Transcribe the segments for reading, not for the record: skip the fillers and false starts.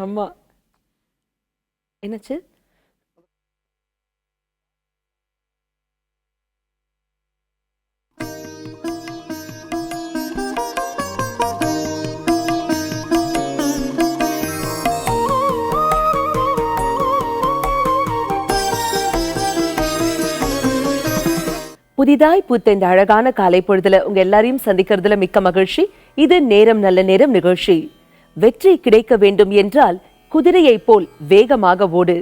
ஆமா. என்னாச்சு? புதிதாய் பூத்த இந்த அழகான காலை பொழுதுல உங்க எல்லாரையும் சந்திக்கிறதுல மிக்க மகிழ்ச்சி. இது நேரம் நல்ல நேரம் நிகழ்ச்சி. வெற்றி கிடைக்க வேண்டும் என்றால் குதிரையை போல் வேகமாக ஓடு.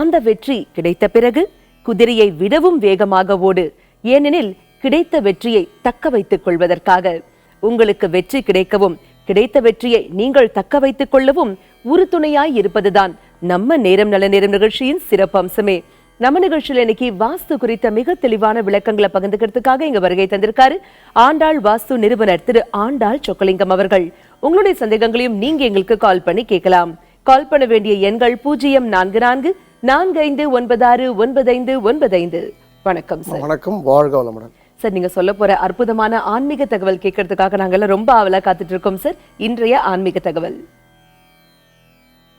அந்த வெற்றி கிடைத்த பிறகு குதிரையை விடவும் வேகமாக ஓடு. ஏனெனில் கிடைத்த வெற்றியை தக்க வைத்துக் கொள்வதற்காக. உங்களுக்கு வெற்றி கிடைக்கவும் கிடைத்த வெற்றியை நீங்கள் தக்க வைத்துக் கொள்ளவும் உறுதுணையாய் இருப்பதுதான் நம்ம நேரம் நல்ல நேரம் நிகழ்ச்சியின் சிறப்பு அம்சமே. நம்ம நிகழ்ச்சியில் இன்னைக்கு வாஸ்து குறித்த மிக தெளிவான விளக்கங்களை பகிர்ந்துக்கிறதுக்காக இங்க வருகை தந்திருக்காரு ஆண்டாள் வாஸ்து நிறுவனர் திரு ஆண்டாள் சொக்கலிங்கம் அவர்கள். உங்களுடைய சந்தேகங்களையும் நீங்க எங்களுக்கு கால் பண்ணி கேட்கலாம். கால் பண்ண வேண்டிய எண்கள் 0444596995. வணக்கம் சார். வணக்கம், வாழ்க வளமுடன். சார், நீங்க சொல்ல போற அற்புதமான ஆன்மீக தகவல் கேட்கறதுக்காக நாங்கெல்லாம் ரொம்ப ஆவலா காத்துட்டு இருக்கோம் சார். இன்றைய ஆன்மீக தகவல்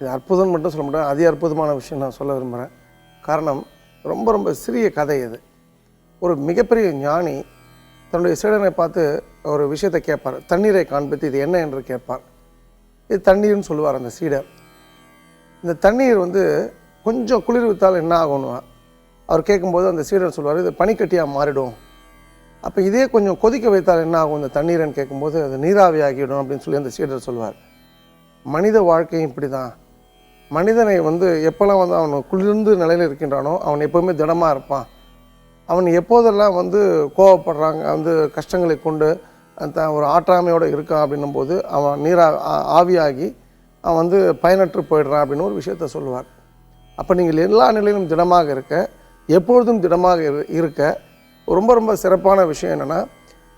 இது அற்புதம் மட்டும் சொல்ல முடியாது, அதி அற்புதமான விஷயம் நான் சொல்ல விரும்புகிறேன். காரணம், ரொம்ப ரொம்ப சிறிய கதை இது. ஒரு மிகப்பெரிய ஞானி தன்னுடைய சீடனை பார்த்து ஒரு விஷயத்தை கேட்பார். தண்ணீரை காண்பித்து இது என்ன என்று கேட்பார். இது தண்ணீர்னு சொல்லுவார் அந்த சீடர். இந்த தண்ணீர் கொஞ்சம் குளிர்வித்தால் என்ன ஆகும்னு அவர் கேட்கும்போது அந்த சீடர் சொல்லுவார், இது பனிக்கட்டியாக மாறிடும். அப்போ இதே கொஞ்சம் கொதிக்க வைத்தால் என்ன ஆகும் இந்த தண்ணீர்னு கேட்கும்போது அது நீராவியாகிடும் அப்படின்னு சொல்லி அந்த சீடர் சொல்லுவார். மனித வாழ்க்கையும் இப்படி தான். மனிதனை எப்போல்லாம் அவன் குளிர்ந்து நிலையில் இருக்கின்றானோ அவன் எப்போவுமே திடமாக இருப்பான். அவன் எப்போதெல்லாம் கோவப்படுறாங்க கஷ்டங்களை கொண்டு ஒரு ஆற்றாமையோடு இருக்கான் அப்படின்னும் போது அவன் ஆவியாகி அவன் பயனற்று போயிடுறான் அப்படின்னு ஒரு விஷயத்த சொல்லுவார். அப்போ நீங்கள் எல்லா நிலையிலும் திடமாக இருக்க, எப்பொழுதும் திடமாக இருக்க ரொம்ப ரொம்ப சிறப்பான விஷயம் என்னென்னா,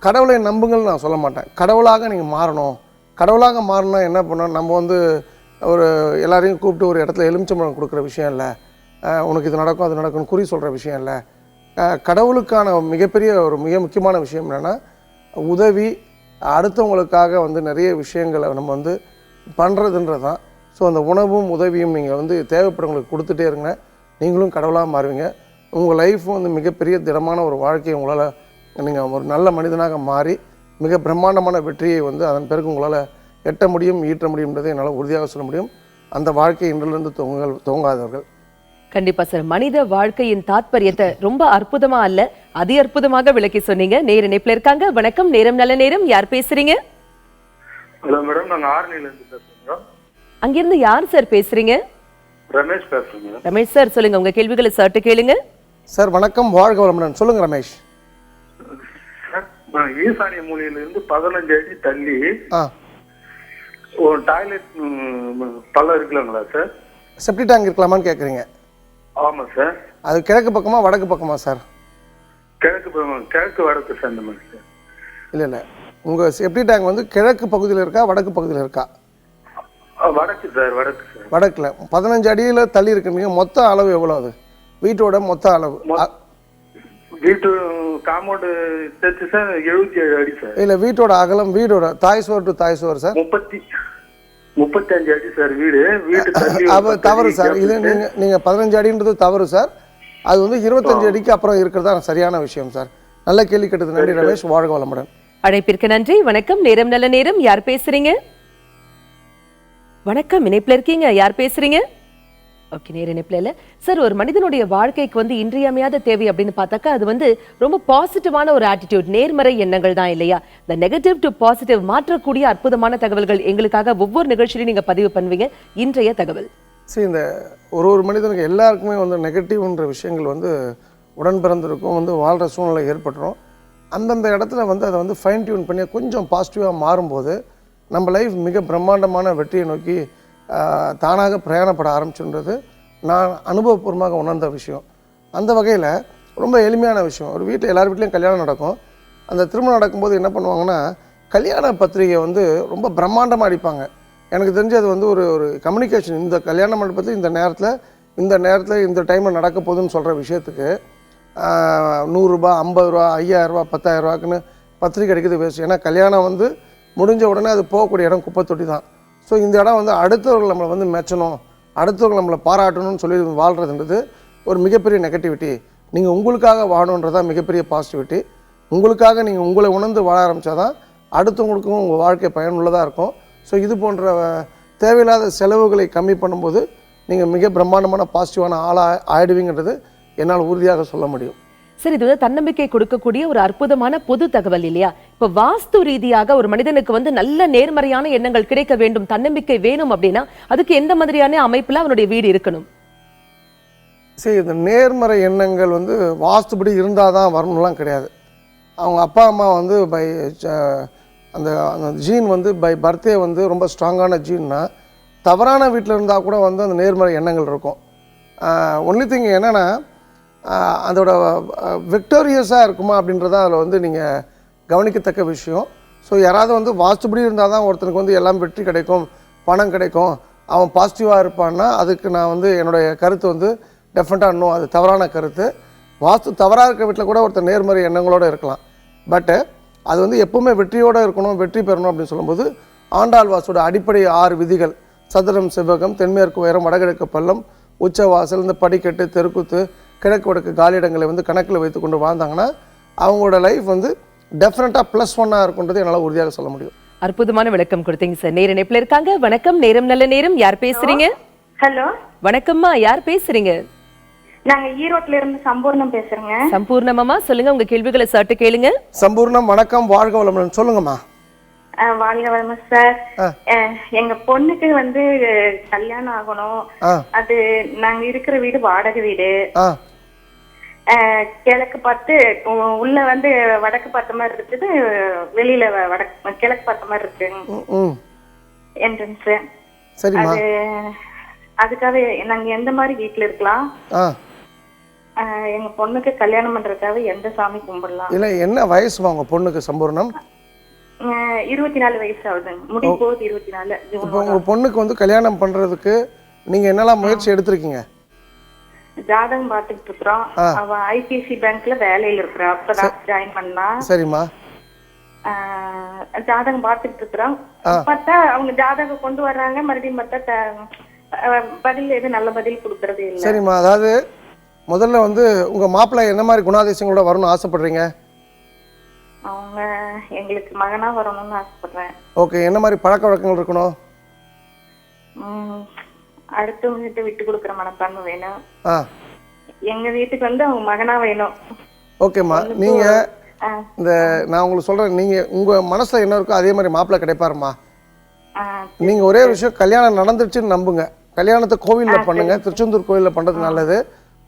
கடவுளை நம்புங்கள்னு நான் சொல்ல மாட்டேன். கடவுளாக நீங்கள் மாறணும். கடவுளாக மாறினா என்ன பண்ணோம், நம்ம ஒரு எல்லாரையும் கூப்பிட்டு ஒரு இடத்துல எலுமிச்சம்பழம் கொடுக்குற விஷயம் இல்லை, உனக்கு இது நடக்கும் அது நடக்கும்னு குறி சொல்கிற விஷயம் இல்லை. கடவுளுக்கான மிகப்பெரிய ஒரு மிக முக்கியமான விஷயம் என்னென்னா உதவி, அடுத்தவங்களுக்காக நிறைய விஷயங்களை நம்ம பண்ணுறதுன்றது தான். ஸோ அந்த உணவும் உதவியும் நீங்கள் தேவைப்படுறவங்களுக்கு கொடுத்துட்டே இருங்க, நீங்களும் கடவுளாக மாறுவீங்க. உங்கள் லைஃப் மிகப்பெரிய திடமான ஒரு வாழ்க்கையை உங்களால் நீங்கள் ஒரு நல்ல மனிதனாக மாறி மிக பிரம்மாண்டமான வெற்றியை அதன் பிறகு உங்களால் எட்ட முடியும், ஈட்ட முடியும்ன்றதை என்னால் உறுதியாக சொல்ல முடியும். அந்த வாழ்க்கை இன்றிலிருந்து துவங்காதவர்கள். கண்டிப்பா சார். மனித வாழ்க்கையின் தாத்பரியத்தை ரொம்ப அற்புதமா அல்ல அதி அற்புதமாக விளக்கி சொன்னீங்க. நேர இணைப்புல இருக்காங்க. வணக்கம், நேரம் நல்ல நேரம். யார் பேசுறீங்க? ஹலோ மேடம், நாங்க ஆர்னில இருந்து பேசுறோம். அங்கிருந்து யார் சார் பேசுறீங்க? ரமேஷ் பேசுறேன். ரமேஷ் சார், சொல்லுங்க உங்க கேள்விகளை சர்ட்டு கேளுங்க. சார் வணக்கம், வாழ்க வளமுடன். சொல்லுங்க ரமேஷ். ஈசானிய மூலையில இருந்து 15 அடி தள்ளி ஒரு டாய்லெட் பள்ளம் இருக்கலாங்களா சார்? செப்டி டேங்க் இருக்கலாமான்னு கேட்குறீங்க? ஆமா சார். அது கிழக்கு பக்கமா வடக்கு பக்கமா சார்? கிழக்கு வடக்கு சார். இந்த மாதிரி சார். இல்லை, உங்கள் செப்டி டேங்க் கிழக்கு பகுதியில் இருக்கா வடக்கு பகுதியில் இருக்கா? வடக்கு சார். வடக்கு சார். வடக்கில் 15 அடியில் தள்ளி இருக்குங்க. மொத்த அளவு எவ்வளோ? அது வீட்டோட மொத்த அளவு? வீட்டு காம்பவுண்டு சேர்த்து சார் 77 அடி சார். இல்லை, வீட்டோட அகலம், வீடோட தாய் சுவர் டு தாய் சுவர் சார் 35 அடி சார். வீடு தவறு சார். இது நீங்கள் 15 அடின்றது தவறு சார். அது 25 அடிக்கு அப்புறம் இருக்கிறதா சரியான விஷயம் சார். நல்ல கேள்வி கேட்டது. நன்றி ரமேஷ், வாழ்க வளமுடன். அழைப்பிற்கு நன்றி. வணக்கம், நேரம் நல்ல நேரம். யார் பேசுறீங்க? வணக்கம், இணைப்புல இருக்கீங்க. யார் பேசுறீங்க? ஓகே, நேர இணைப்புல இல்ல சார். ஒரு மனிதனுடைய வாழ்க்கைக்கு இன்றியமையாத தேவை அப்படின்னு பார்த்தாக்கா அது ரொம்ப பாசிட்டிவான ஒரு ஆட்டிடியூட், நேர்மறை எண்ணங்கள் தான் இல்லையா? இந்த நெகட்டிவ் டு பாசிட்டிவ் மாற்றக்கூடிய அற்புதமான தகவல்கள் எங்களுக்காக ஒவ்வொரு நிகழ்ச்சியிலும் நீங்க பதிவு பண்ணுவீங்க. இன்றைய தகவல் சரி, இந்த ஒரு மனிதனுக்கு எல்லாருக்குமே நெகட்டிவ்ன்ற விஷயங்கள் உடன் பிறந்திருக்கும், வாழ்கிற சூழ்நிலை ஏற்பட்டுரும். அந்தந்த இடத்துல அதை ஃபைன் டியூன் பண்ணி கொஞ்சம் பாசிட்டிவாக மாறும்போது நம்ம லைஃப் மிக பிரம்மாண்டமான வெற்றியை நோக்கி தானாக பிரயாணப்பட ஆரம்பிச்சுன்றது நான் அனுபவபூர்வமாக உணர்ந்த விஷயம். அந்த வகையில் ரொம்ப எளிமையான விஷயம். ஒரு வீட்டில் எல்லார் வீட்லேயும் கல்யாணம் நடக்கும். அந்த திருமணம் நடக்கும்போது என்ன பண்ணுவாங்கன்னா, கல்யாண பத்திரிகை ரொம்ப பிரம்மாண்டமாக அடிப்பாங்க. எனக்கு தெரிஞ்சு அது ஒரு கம்யூனிகேஷன். இந்த கல்யாண மண்டபத்தில் இந்த நேரத்தில் இந்த டைமில் நடக்க போகுதுன்னு சொல்கிற விஷயத்துக்கு 100 ரூபா, 50 ரூபா, 5000 ரூபா, 10,000 ரூபாக்குன்னு பத்திரிக்கை அடிக்கிறது வேஸ்ட். ஏன்னா கல்யாணம் முடிஞ்ச உடனே அது போகக்கூடிய இடம் குப்பை தொட்டி தான். ஸோ இந்த இடம் வந்து அடுத்தவர்கள் நம்மளை வந்து மெச்சணும், அடுத்தவர்கள் நம்மளை பாராட்டணும்னு சொல்லி வாழ்கிறதுன்றது ஒரு மிகப்பெரிய நெகட்டிவிட்டி. நீங்கள் உங்களுக்காக வாழணுன்றதான் மிகப்பெரிய பாசிட்டிவிட்டி. உங்களுக்காக நீங்கள் உங்களை உணர்ந்து வாழ ஆரம்பித்தாதான் அடுத்தவங்களுக்கும் உங்கள் வாழ்க்கை பயனுள்ளதாக இருக்கும். ஸோ இது போன்ற தேவையில்லாத செலவுகளை கம்மி பண்ணும்போது நீங்கள் மிக பிரம்மாண்டமான பாசிட்டிவான ஆளாக ஆயிடுவீங்கன்றது என்னால் உறுதியாக சொல்ல முடியும். சரி, இது வந்து தன்னம்பிக்கை கொடுக்கக்கூடிய ஒரு அற்புதமான பொது தகவல் இல்லையா? இப்ப வாஸ்து ரீதியாக ஒரு மனிதனுக்கு வந்து நல்ல நேர்மறையான எண்ணங்கள் கிடைக்க வேண்டும், தன்னம்பிக்கை வேணும் அப்படின்னா அதுக்கு எந்த மாதிரியான அமைப்புல அவனுடைய வீடு இருக்கணும்? சரி, இந்த நேர்மறை எண்ணங்கள் வந்து வாஸ்துபடி இருந்தால் தான் வரணும்லாம் கிடையாது. அவங்க அப்பா அம்மா வந்து அந்த அந்த ஜீன் வந்து பை பர்த்டே வந்து ரொம்ப ஸ்ட்ராங்கான ஜீன்னா தவறான வீட்டில் இருந்தால் கூட வந்து அந்த நேர்மறை எண்ணங்கள் இருக்கும். ஒன்லி திங் என்னென்னா அதோட விக்டோரியஸாக இருக்குமா அப்படின்றதான் அதில் வந்து நீங்கள் கவனிக்கத்தக்க விஷயம். ஸோ யாராவது வந்து வாஸ்துபடி இருந்தால் தான் ஒருத்தனுக்கு வந்து எல்லாம் வெற்றி கிடைக்கும், பணம் கிடைக்கும், அவன் பாசிட்டிவாக இருப்பான்னா அதுக்கு நான் வந்து என்னுடைய கருத்து வந்து டெஃபினட்டாக இன்னும் அது தவறான கருத்து. வாஸ்து தவறாக இருக்க வீட்டில் கூட ஒருத்தர் நேர்மறை எண்ணங்களோடு இருக்கலாம். பட்டு அது வந்து எப்போவுமே வெற்றியோடு இருக்கணும், வெற்றி பெறணும் அப்படின்னு சொல்லும்போது ஆண்டாள் வாஸ்துவோட அடிப்படை 6 விதிகள், சதுரம் செவ்வகம், தென்மேற்கு உயரம், வடகிழக்கு பள்ளம், உச்சவாசல், இந்த படிக்கட்டு, தெருக்குத்து, கிழக்கு வடக்கு காலியிடங்களை வந்து கணக்கில் வைத்து கொண்டு வாழ்ந்தாங்கன்னா அவங்களோட லைஃப் வந்து டெஃபினட்டாக +1 இருக்குன்றது என்னால் உறுதியாக சொல்ல முடியும். அற்புதமான விளக்கம் கொடுத்தீங்க சார். நேர இணைப்புல இருக்காங்க. வணக்கம், நேரம் நல்ல நேரம். யார் பேசுறீங்க? ஹலோ, வணக்கம்மா, யார் பேசுறீங்க? நாங்க ஈரோட்ல இருந்து சம்பூர்ணம் பேசுறேங்க. சம்பூர்ணமாமா, சொல்லுங்க, உங்க கேள்விகளை சற்று கேளுங்க. சம்பூர்ணம், வணக்கம், வாழ்க வளமுடன். சொல்லுங்கம்மா. வாழ்க வளமுடன் சார். எங்க பொண்ணுக்கு வந்து கல்யாணம் ஆகணும். அது நாங்க இருக்கிற வீடு வாடகை வீடு. கிழக்கு பார்த்து உள்ள வந்து வடக்கு பார்த்த மாதிரி இருக்குது, வெளியில கிழக்கு பார்த்த மாதிரி இருக்கு என்ட்ரன்ஸ். அது அதுக்காக நாங்க எந்த மாதிரி வீட்டுல இருக்கலாம்? எங்க பொண்ணுக்கு கல்யாணம் பண்றதுக்காக எந்த சாமி கும்பிடலாம்? இல்ல, என்ன வயசுமா உங்க பொண்ணுக்கு? சம்பூர்ணம் 24 வயசு ஆகுது, முடிப்போது 24. இப்போ உங்க பொண்ணுக்கு வந்து கல்யாணம் பண்றதுக்கு நீங்க என்னெல்லாம் முயற்சி எடுத்திருக்கீங்க? ஜாதகம் பார்த்துட்டு இருக்கிறோம். அவ ஐபிசி பேங்க்ல வேலையில இருக்கிறா, அப்பதான் ஜாயின் பண்ணா. சரிம்மா. ஜாதகம் பார்த்துட்டு இருக்கிறோம். பார்த்தா அவங்க ஜாதகம் கொண்டு வர்றாங்க, மறுபடியும் பார்த்தா பதில் எது நல்ல பதில் கொடுக்கறது இல்லை. சரிம்மா, அதாவது முதல்ல வந்து உங்க மாப்பிள்ளை என்ன மாதிரி குணாதிசயங்களோட வரணும்னு ஆசைப்படுறீங்க? அவங்க எங்களுக்கு மகனா வரணும்னு ஆசைப்படுறேன். ஓகே, என்ன மாதிரி பழக்க வழக்கங்கள் இருக்கணும்? அடுத்தவங்க விட்டு கொடுக்குற மனப்பான்மை வேணும். எங்க வீட்டுக்கு வந்து அவங்க மகனா வேணும். ஓகேம்மா, நீங்க இந்த நான் உங்களுக்கு சொல்றேன், நீங்க உங்க மனசுல என்ன இருக்கோ அதே மாதிரி மாப்பிள்ளை கிடைப்பாருமா. நீங்க ஒரே விஷயம், கல்யாணம் நடந்துருச்சுன்னு நம்புங்க. கல்யாணத்தை கோவில்ல பண்ணுங்க, திருச்செந்தூர் கோவில்ல பண்றது நல்லது.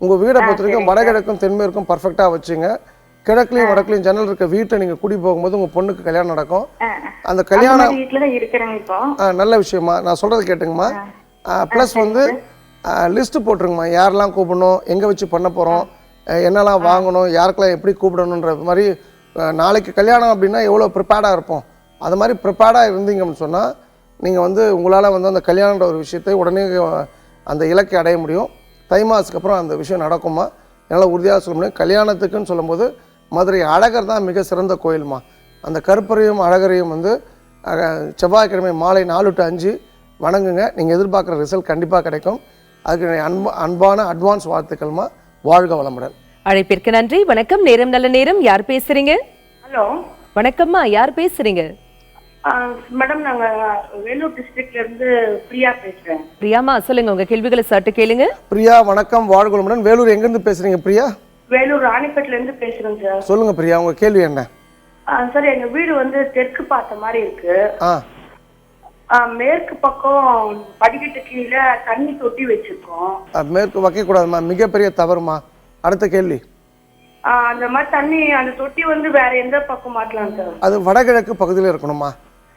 உங்க வீடை பொறுத்த வரைக்கும் வடகிழக்கும் தென்மேற்கும் பர்ஃபெக்டா வச்சுங்க. கிழக்குலையும் வடக்குலையும் ஜன்னல் இருக்க வீட்டை நீங்க குடி போகும்போது உங்க பொண்ணுக்கு கல்யாணம் நடக்கும். அந்த கல்யாணம் நல்ல விஷயமா, நான் சொல்றது கேட்டுங்கம்மா. ப்ளஸ் வந்து லிஸ்ட் போட்டுருங்கம்மா, யாரெல்லாம் கூப்பிடணும், எங்க வச்சு பண்ண போறோம், என்னெல்லாம் வாங்கணும், யாருக்கெல்லாம் எப்படி கூப்பிடணுன்ற மாதிரி. நாளைக்கு கல்யாணம் அப்படின்னா எவ்வளோ ப்ரிப்பேர்டாக இருப்போம், அது மாதிரி ப்ரிப்பேர்டாக இருந்தீங்கன்னு சொன்னால் நீங்கள் வந்து உங்களால் வந்து அந்த கல்யாணன்ற ஒரு விஷயத்தை உடனே அந்த இலக்கை அடைய முடியும். தை மாதத்துக்கு அப்புறம் அந்த விஷயம் நடக்குமா, என்னால் உறுதியாக சொல்ல முடியும். கல்யாணத்துக்குன்னு சொல்லும்போது மதுரை அழகர் தான் மிக சிறந்த கோயில்மா. அந்த கருப்பரையும் அழகரையும் வந்து செவ்வாய்க்கிழமை மாலை 4 to 5 வணங்குங்க. நீங்கள் எதிர்பார்க்குற ரிசல்ட் கண்டிப்பாக கிடைக்கும். அதுக்கு அன்பான அட்வான்ஸ் வாழ்த்துக்கள்மா. வாழ்க வளமுடன். அழைப்பிற்கு நன்றி. வணக்கம், நேரம் நல்ல நேரம். யார் பேசுறீங்க? ஹலோ, வணக்கம்மா, யார் பேசுறீங்க? மேடம், நாங்க வேலூர் டிஸ்ட்ரிக்ட்ல இருந்து பிரியா பேசுறேன். பிரியாமா, சொல்லுங்க, உங்க கேள்விகளை சற்று கேளுங்க. பிரியா, வணக்கம், வாழ்க வளமுடன். வேலூர் எங்கிருந்து பேசுறீங்க பிரியா? வேலூர் ராணிப்பேட்ல இருந்து பேசுறேன் சார். சொல்லுங்க பிரியா, உங்க கேள்வி என்ன? சார், எங்க வீடு வந்து தெற்கு பார்த்த மாதிரி இருக்கு. மேற்கு பக்கம் படிக்கட்டு கீழே தண்ணி தொட்டி வச்சிருக்கோம். மேற்கு வைக்க கூடாதுமா, மிகப்பெரிய தவறுமா. அடுத்த கேள்வி. அந்த மாதிரி தண்ணி அந்த தொட்டி வந்து வேற எந்த பக்கம் மாட்டலாம் சார்? அது வடகிழக்கு பகுதியில் இருக்கணுமா.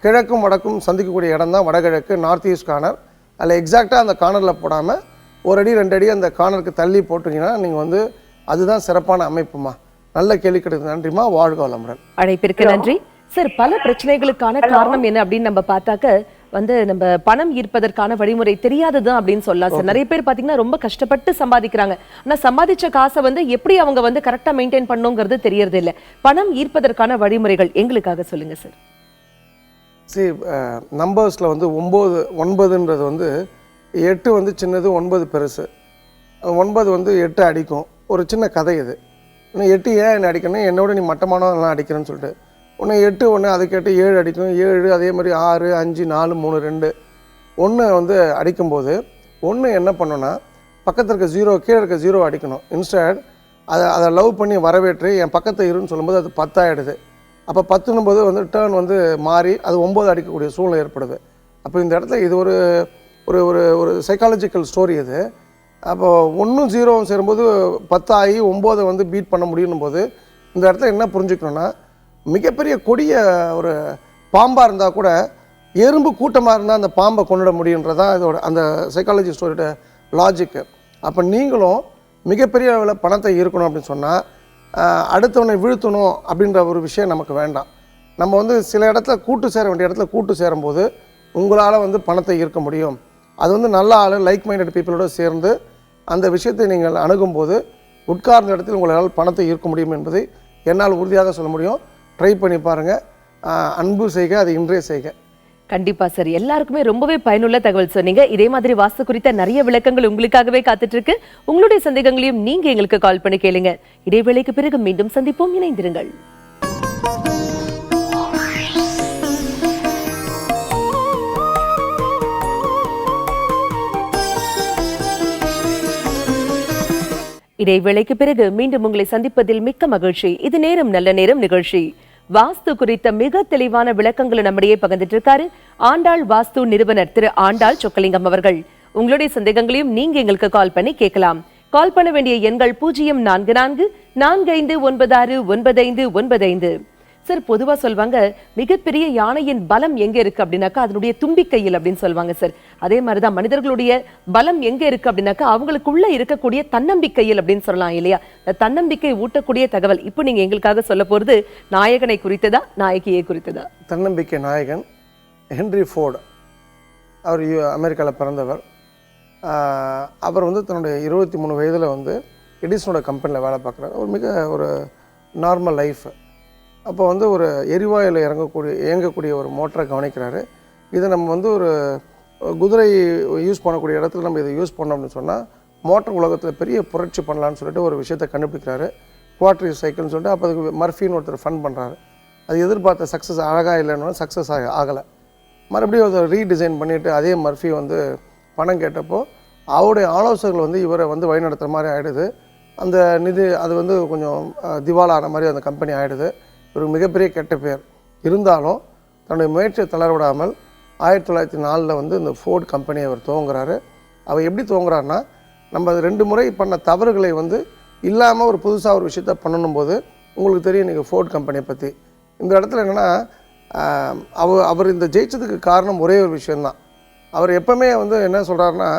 கிழக்கும் வடக்கும் சந்திக்கக்கூடிய இடம் தான் வடகிழக்கு, நார்த் ஈஸ்ட் கார்னர். அதில் எக்ஸாக்டாக அந்த கார்னரில் போடாமல் 1 அடி 2 அடி அந்த கார்னருக்கு தள்ளி போட்டிங்கன்னா நீங்கள் வந்து அதுதான் சிறப்பான அமைப்புமா. நல்ல கேள்வி கிடையாது. நன்றிமா, வாழ்க வளமுடன். அழைப்பிற்கு நன்றி. சார், பல பிரச்சனைகளுக்கான காரணம் என்ன அப்படின்னு நம்ம பார்த்தாக்க வந்து நம்ம பணம் ஈர்ப்பதற்கான வழிமுறை தெரியாததான் அப்படின்னு சொல்லலாம் சார். நிறைய பேர் பாத்தீங்கன்னா ரொம்ப கஷ்டப்பட்டு சம்பாதிக்கிறாங்க, ஆனா சம்பாதிச்ச காசை வந்து எப்படி அவங்க வந்து கரெக்டா மெயின்டைன் பண்ணுங்கிறது தெரியறது இல்ல. பணம் ஈர்ப்பதற்கான வழிமுறைகள் எங்களுக்காக சொல்லுங்க சார். சரி, நம்பர்ஸில் வந்து 9ன்றது வந்து 8 வந்து சின்னது, 9 பெருசு. 9 வந்து 8 அடிக்கும். ஒரு சின்ன கதை இது. இன்னும் 8 ஏன் என்ன அடிக்கணும், என்னோட நீ மட்டமானவெல்லாம் அடிக்கிறேன்னு சொல்லிட்டு ஒன்று 8 ஒன்று அதை கேட்டு 7 அடிக்கும். 7 அதே மாதிரி 6 5 4 3 2 1 வந்து அடிக்கும்போது 1 என்ன பண்ணோன்னா பக்கத்தில் இருக்க 0 கீழே இருக்க 0 அடிக்கணும். இன்ஸ்டட் அதை லவ் பண்ணி வரவேற்று என் பக்கத்தில் இருன்னு சொல்லும்போது அது 10 ஆகிடுது. அப்போ 10ன்னும் போது வந்து டேர்ன் வந்து மாறி அது 9 அடிக்கக்கூடிய சூழ்நிலை ஏற்படுது. அப்போ இந்த இடத்துல இது ஒரு ஒரு ஒரு ஒரு சைக்காலஜிக்கல் ஸ்டோரி இது. அப்போது 1ம் 0வும் சேரும்போது 10 ஆகி 9 வந்து பீட் பண்ண முடியும் போது இந்த இடத்துல என்ன புரிஞ்சுக்கணுன்னா, மிகப்பெரிய கொடிய ஒரு பாம்பாக இருந்தால் கூட எறும்பு கூட்டமாக இருந்தால் அந்த பாம்பை கொண்டுட முடியுன்றதான் இதோட அந்த சைக்காலஜி ஸ்டோரியோட லாஜிக்கு. அப்போ நீங்களும் மிகப்பெரிய அளவில் பணத்தை இருக்கணும் அப்படின்னு சொன்னால் அடுத்தவனை வீழ்த்தணும் அப்படின்ற ஒரு விஷயம் நமக்கு வேண்டாம். நம்ம வந்து சில இடத்துல கூட்டு சேர வேண்டிய இடத்துல கூட்டு சேரும்போது உங்களால் வந்து பணத்தை ஈர்க்க முடியும். அது வந்து நல்ல ஆள், லைக் மைண்டட் பீப்புளோட சேர்ந்து அந்த விஷயத்தை நீங்கள் அணுகும்போது உட்கார்ந்த இடத்தில் உங்களால் பணத்தை ஈர்க்க முடியும் என்பதை என்னால் உறுதியாக சொல்ல முடியும். ட்ரை பண்ணி பாருங்கள். அன்பு செய்க, அது இன்றே செய்க. கண்டிப்பா சார், எல்லாருக்குமே ரொம்பவே பயனுள்ள தகவல் சொன்னீங்க. இதே மாதிரி வாஸ்து குறித்த நிறைய விளக்கங்கள் உங்களுக்காகவே காத்துட்டு இருக்கு. உங்களுடைய சந்தேகங்களையும் நீங்க எங்களுக்கு கால் பண்ணி கேளுங்க. இடைவேளைக்கு பிறகு மீண்டும் சந்திப்போம். இணைந்திருங்கள். இடைவேளைக்கு பிறகு மீண்டும் உங்களை சந்திப்பதில் மிக்க மகிழ்ச்சி. இது நேரம் நல்ல நேரம் நிகழ்ச்சி. வாஸ்து குறித்த மிக தெளிவான விளக்கங்களை நம்மிடையே பகிர்ந்துட்டு இருக்காரு ஆண்டாள் வாஸ்து நிறுவனர் திரு ஆண்டாள் சொக்கலிங்கம் அவர்கள். உங்களுடைய சந்தேகங்களையும் நீங்க எங்களுக்கு கால் பண்ணி கேட்கலாம். கால் பண்ண வேண்டிய எண்கள் 0444459595. சார், பொதுவா சொல்வாங்க மிகப்பெரிய யானையின் பலம் எங்க இருக்கு அப்படின்னாக்கா அதனுடைய தும்பிக்கையில் அப்படின்னு சொல்லுவாங்க சார். அதே மாதிரிதான் மனிதர்களுடைய பலம் எங்க இருக்கு அப்படின்னாக்கா அவங்களுக்குள்ள இருக்கக்கூடிய தன்னம்பிக்கையில் அப்படின்னு சொல்லலாம் இல்லையா? தன்னம்பிக்கை ஊட்டக்கூடிய தகவல் இப்போ நீங்க எங்களுக்காக சொல்ல போறது நாயகனை குறித்ததா, நாயகியை குறித்ததா? தன்னம்பிக்கை நாயகன் ஹென்ரி ஃபோர்டு. அவர் அமெரிக்காவில் பிறந்தவர். அவர் வந்து தன்னுடைய 23 வயதில் வந்து எடிசனோட கம்பெனியில் வேலை பார்க்குறாரு. ஒரு மிக ஒரு நார்மல் லைஃப். அப்போ வந்து ஒரு எரிவாயில் இயங்கக்கூடிய ஒரு மோட்டரை கவனிக்கிறாரு. இதை நம்ம வந்து ஒரு குதிரை யூஸ் பண்ணக்கூடிய இடத்துல நம்ம இதை யூஸ் பண்ணோம் அப்படின்னு சொன்னால் மோட்டர் உலகத்தில் பெரிய புரட்சி பண்ணலான்னு சொல்லிட்டு ஒரு விஷயத்தை கண்டுபிடிக்கிறாரு. குவாட்ரி சைக்கிள்னு சொல்லிட்டு அப்போ அதுக்கு மர்ஃபின்னு ஒருத்தர் ஃபண்ட் பண்ணுறாரு. அது எதிர்பார்த்த சக்ஸஸ் அழகாக இல்லைன்னு சக்ஸஸ் ஆகலை. மறுபடியும் அதை ரீடிசைன் பண்ணிவிட்டு அதே மர்ஃபி வந்து பணம் கேட்டப்போ அவருடைய ஆலோசகர்கள் வந்து இவரை வந்து வழிநடத்துகிற மாதிரி ஆகிடுது. அந்த அது வந்து கொஞ்சம் திவாலான மாதிரி அந்த கம்பெனி ஆகிடுது. ஒரு மிகப்பெரிய கெட்ட பேர் இருந்தாலும் தன்னுடைய முயற்சியை தளரவிடாமல் 1904 வந்து இந்த ஃபோர்ட் கம்பெனியை அவர் துவங்குறாரு. அவர் எப்படி துவங்குறாருன்னா, நம்ம 2 முறை பண்ண தவறுகளை வந்து இல்லாமல் ஒரு புதுசாக ஒரு விஷயத்த பண்ணணும் போது உங்களுக்கு தெரியும் நீங்கள் ஃபோர்ட் கம்பெனியை பற்றி. இந்த இடத்துல என்னென்னா அவர் இந்த ஜெயிச்சதுக்கு காரணம் ஒரே ஒரு விஷயந்தான். அவர் எப்பவுமே வந்து என்ன சொல்கிறாருன்னா,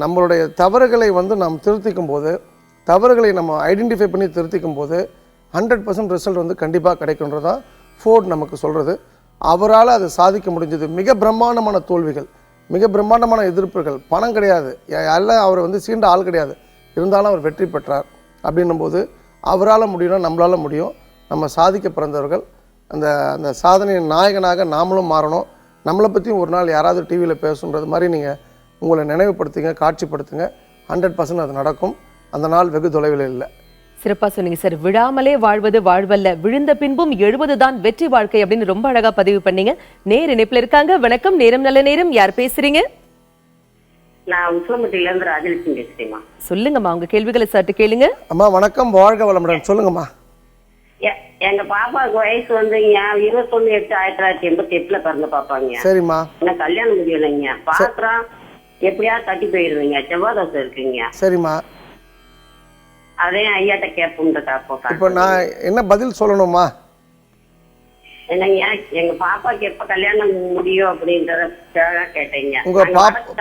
நம்மளுடைய தவறுகளை வந்து நாம் திருத்திக்கும் போது, தவறுகளை நம்ம ஐடென்டிஃபை பண்ணி திருத்திக்கும் போது 100% ரிசல்ட் வந்து கண்டிப்பாக கிடைக்குன்றதான் ஃபோர்ட் நமக்கு சொல்கிறது. அவரால் அதை சாதிக்க முடிஞ்சது. மிக பிரம்மாண்டமான தோல்விகள், மிக பிரம்மாண்டமான எதிர்ப்புகள், பணம் கிடையாது, எல்லாம் அவர் வந்து சீண்ட ஆள் கிடையாது, இருந்தாலும் அவர் வெற்றி பெற்றார். அப்படின்னும் போது அவரால் முடியும்னா நம்மளால் முடியும். நம்ம சாதிக்க பிறந்தவர்கள். அந்த அந்த சாதனையின் நாயகனாக நாமளும் மாறணும். நம்மளை பற்றியும் ஒரு நாள் யாராவது டிவியில் பேசுன்றது மாதிரி நீங்கள் உங்களை நினைவுபடுத்துங்க, காட்சிப்படுத்துங்க. 100% அது நடக்கும். அந்த நாள் வெகு தொலைவில் இல்லை. சிறப்பா சொன்னீங்க சார். விழாமலே வாழ்வது வாழ்வல்ல, விழுந்த பின்பும் எழுவதுதான் வெற்றி வாழ்க்கை அப்படின்னு ரொம்ப அழகா பதிவு பண்ணீங்க. நேர் இணைப்புல இருக்காங்க. வணக்கம், நேரம் நல்ல நேரம். யார் பேசுறீங்க? நான் உசிலம்பட்டியில இருந்து ராஜலட்சுமி பேசுறேம்மா. சொல்லுங்கம்மா, உங்க கேள்விகளை சற்று கேளுங்க. அம்மா வணக்கம், வாழ்க வளமுடன். சொல்லுங்கம்மா. எங்க பாப்பாவுக்கு வயசு வந்துங்க 21/8/1988 பிறந்த பாப்பாங்க. சரிம்மா. எனக்கு கல்யாணம் முடியலைங்க. பாத்திரம் எப்படியாவது தட்டி போயிருவீங்க, செவ்வாய் தோசை இருக்குங்க. சரிம்மா. அதே ஐயாட்ட கேட்போம்ன்றதா. இப்போ நான் என்ன பதில் சொல்லணுமா? என்னங்க, எங்க பாப்பாக்கு எப்ப கல்யாணம் முடியும் அப்படின்றத கேட்டீங்க. உங்க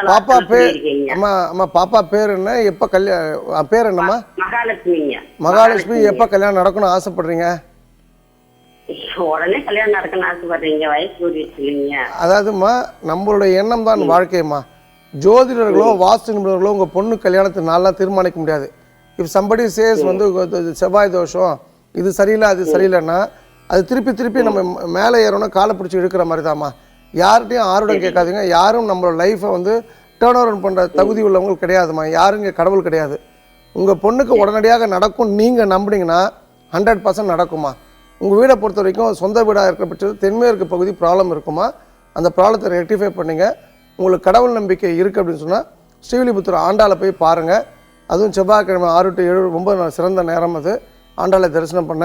பாப்பா பேர்? அம்மா அம்மா பாப்பா பேர் என்ன? எப்ப கல்யாணம்? பேர் என்னம்மா? மகாலட்சுமிங்க. மகாலட்சுமி. எப்ப கல்யாணம் நடக்கணும்னு ஆசைப்படுறீங்க? உடனே கல்யாணம் நடக்கணும்னு ஆசைப்படுறீங்க, வயசு இல்லைங்க. அதாவதுமா நம்மளுடைய எண்ணம் தான் வாழ்க்கையம்மா. ஜோதிடர்களோ வாஸ்து நிபுணர்களோ உங்க பொண்ணு கல்யாணத்தை நாளெல்லாம் தீர்மானிக்க முடியாது. இஃப் சம்படி சேஸ் வந்து செவ்வாய் தோஷம், இது சரியில்லை அது சரியில்லைன்னா அது திருப்பி திருப்பி நம்ம மேலே ஏறணும் காலை பிடிச்சி இழுக்கிற மாதிரி தாம்மா. யார்கிட்டையும் ஆர்வம் கேட்காதீங்க. யாரும் நம்மளோட லைஃப்பை வந்து டேர்ன் ஓவர் பண்ணுற தகுதி உள்ளவங்க கிடையாதுமா. யாரும் இங்கே கடவுள் கிடையாது. உங்கள் பொண்ணுக்கு உடனடியாக நடக்கும் நீங்கள் நம்பினீங்கன்னா 100% நடக்குமா. உங்கள் வீடை பொறுத்த வரைக்கும் சொந்த வீடாக இருக்கிற பட்சத்தில் தென்மேற்கு பகுதி ப்ராப்ளம் இருக்குமா. அந்த ப்ராப்ளத்தை ரெக்டிஃபை பண்ணிங்க. உங்களுக்கு கடவுள் நம்பிக்கை இருக்குது அப்படின்னு சொன்னால் ஸ்ரீவில்லிபுத்தூர் ஆண்டாளை போய் பாருங்கள். அதுவும் செவ்வாய்க்கிழமை 6 to 7 ரொம்ப சிறந்த நேரம். அது ஆண்டாளை தரிசனம் பண்ண.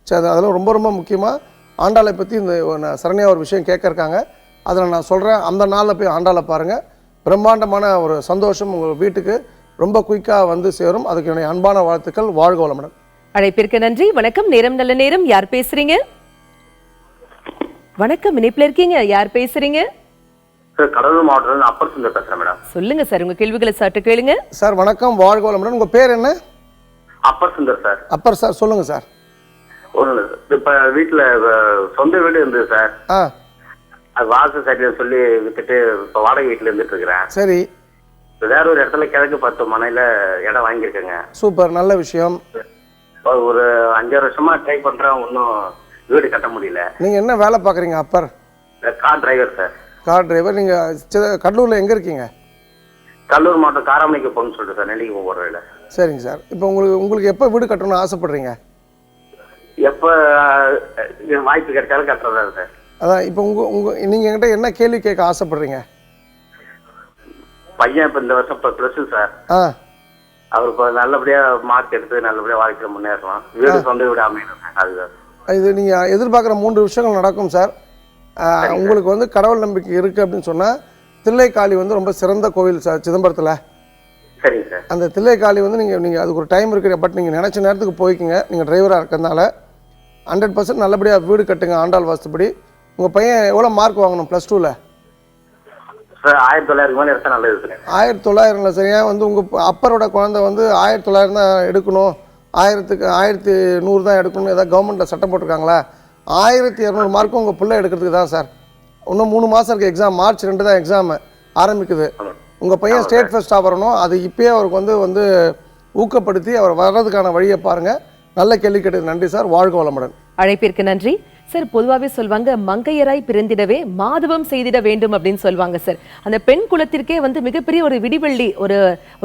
சரி, அதெல்லாம் ரொம்ப ரொம்ப முக்கியமாக ஆண்டாளை பற்றி இந்த சரண்யா ஒரு விஷயம் கேட்கறக்காங்க. அதில் நான் சொல்கிறேன், அந்த நாளில் போய் ஆண்டாளை பாருங்கள். பிரம்மாண்டமான ஒரு சந்தோஷம் உங்கள் வீட்டுக்கு ரொம்ப குயிக்காக வந்து சேரும். அதுக்கு என்னுடைய அன்பான வாழ்த்துக்கள். வாழ்க வளமுடன். அழைப்பிற்கு நன்றி. வணக்கம். நேரம் நல்ல நேரம். யார் பேசுறீங்க? வணக்கம், இணைப்பில் இருக்கீங்க. யார் பேசுறீங்க? சார், கடலூர் மாவட்டத்தில் அப்பர் சுந்தர் பேசுறேன் மேடம். சொல்லுங்க சார், உங்க கேள்விகளை சற்று கேளுங்க. சார் வணக்கம், வாழ்க வளமுடன். உங்கள் பேர் என்ன? அப்பர் சுந்தர் சார். அப்பர் சார், சொல்லுங்கள் சார். ஒன்றும் இல்லை சார், இப்போ வீட்டில் சொந்த வீடு இருந்தது சார். அது வாசு சரியாக சொல்லி வித்துட்டு இப்போ வாடகை வீட்டில் இருந்துட்டு இருக்கிறேன். சரி. வேற ஒரு இடத்துல கிழக்கு 10 மனையில் இடம் வாங்கியிருக்கேங்க. சூப்பர், நல்ல விஷயம். ஒரு 5-6 வருஷமா ட்ரை பண்ணுறேன், ஒன்றும் வீடு கட்ட முடியல. நீங்கள் என்ன வேலை பார்க்குறீங்க அப்பர்? Car driver sir. Car driver. நீங்கள் கடலூரில் எங்கே இருக்கீங்க? கடலூர் மாவட்டம் காராமணிக்கு போகணும்னு சொல்லிட்டு சார், நெல்லிக்கு போகிற வழியில். சரிங்க சார். இப்போ உங்களுக்கு எப்போ வீடு கட்டணும்னு ஆசைப்படுறீங்க? எப்போ வாய்ப்பு கிடைச்சாலும் கட்டுறதா சார். அதான் இப்போ நீங்கள் என்கிட்ட என்ன கேள்வி கேட்க ஆசைப்படுறீங்க? பையன் இப்போ இந்த வருஷம் இப்போ +2 சார். அவர் இப்போ நல்லபடியாக மார்க் எடுத்து நல்லபடியாக வாழ்க்கையில் முன்னேறலாம். வீடு சொந்த வீடு அமையணும் சார். அதுதான் இது நீங்கள் எதிர்பார்க்குற 3 விஷயங்கள் நடக்கும் சார். உங்களுக்கு வந்து கடவுள் நம்பிக்கை இருக்குது அப்படின்னு சொன்னால் தில்லைக்காளி வந்து ரொம்ப சிறந்த கோவில் சார் சிதம்பரத்தில். சரிங்க சார். அந்த தில்லைக்காளி வந்து நீங்கள் அதுக்கு ஒரு டைம் இருக்குது. பட் நீங்கள் நினச்ச நேரத்துக்கு போய்க்குங்க. நீங்கள் டிரைவராக இருக்கிறதுனால 100% நல்லபடியாக வீடு கட்டுங்க ஆண்டாள் வாஸ்துப்படி. உங்கள் பையன் எவ்வளோ மார்க் வாங்கணும் +2ல்? சார் 1900 மேலே எடுத்தால் நல்லது சார். 1900 சரியா? வந்து உங்கள் அப்பரோட குழந்தை வந்து 1900 தான் எடுக்கணும், 1000க்கு 1100 தான் எடுக்கணும் ஏதாவது கவர்மெண்ட்டில் சட்டம் போட்டிருக்காங்களா? 1200 மார்க்கும் உங்கள் பிள்ளை எடுக்கிறதுக்கு தான் சார். இன்னும் 3 மாதம் இருக்குது எக்ஸாம். மார்ச் 2 தான் எக்ஸாம் ஆரம்பிக்குது. உங்கள் பையன் ஸ்டேட் ஃபர்ஸ்ட்டாக வரணும். அது இப்போயே அவருக்கு வந்து ஊக்கப்படுத்தி அவர் வர்றதுக்கான வழியை பாருங்கள். நல்ல கேள்வி கேட்டது. நன்றி சார். வாழ்க வளமுடன். அழைப்பிற்கு நன்றி சார். பொதுவாகவே சொல்வாங்க, மங்கையராய் பிறந்திடவே மாதவம் செய்திட வேண்டும் அப்படின்னு சொல்லுவாங்க சார். அந்த பெண் குலத்திற்கே வந்து மிகப்பெரிய ஒரு விடிவெள்ளி, ஒரு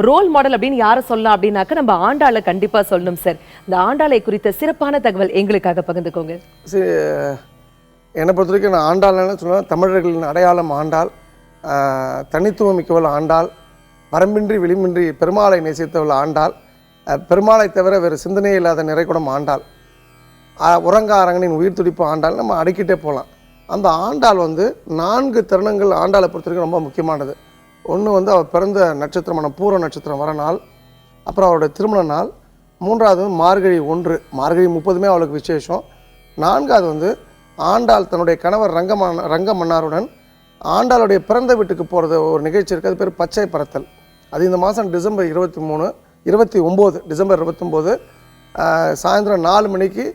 ரோல் மாடல் அப்படின்னு யாரை சொல்லலாம் அப்படின்னாக்க நம்ம ஆண்டாளை கண்டிப்பா சொல்லணும் சார். இந்த ஆண்டாளை குறித்த சிறப்பான தகவல் எங்களுக்காக பகிர்ந்துக்கோங்க. சரி, என்னை பொறுத்த வரைக்கும் நான் ஆண்டாள்னு சொல்லுவேன். தமிழர்களின் அடையாளம் ஆண்டாள். தனித்துவம் மிக்கவள் ஆண்டாள். வரம்பின்றி விளிம்பின்றி பெருமாளை நேசித்தவள் ஆண்டாள். பெருமாளை தவிர வேறு சிந்தனையே இல்லாத நிறைகுடம் ஆண்டாள். உறங்கா அரங்கனின் உயிர் துடிப்பு ஆண்டாள். நம்ம அடக்கிட்டே போகலாம். அந்த ஆண்டாள் வந்து 4 தருணங்கள் ஆண்டாளை பொறுத்த வரைக்கும் ரொம்ப முக்கியமானது. ஒன்று வந்து அவள் பிறந்த நட்சத்திரமான பூர நட்சத்திரம் வர நாள், அப்புறம் அவருடைய திருமண நாள், 3வது வந்து மார்கழி 1. மார்கழி 30மே அவளுக்கு விசேஷம். 4வது வந்து ஆண்டாள் தன்னுடைய கணவர் ரங்க மன்னாருடன் ஆண்டாளுடைய பிறந்த வீட்டுக்கு போகிறது ஒரு நிகழ்ச்சி இருக்குது. அது பேர் பச்சை பறத்தல். அது இந்த மாதம் டிசம்பர் 29 டிசம்பர் 29 சாயந்தரம் 4 மணிக்கு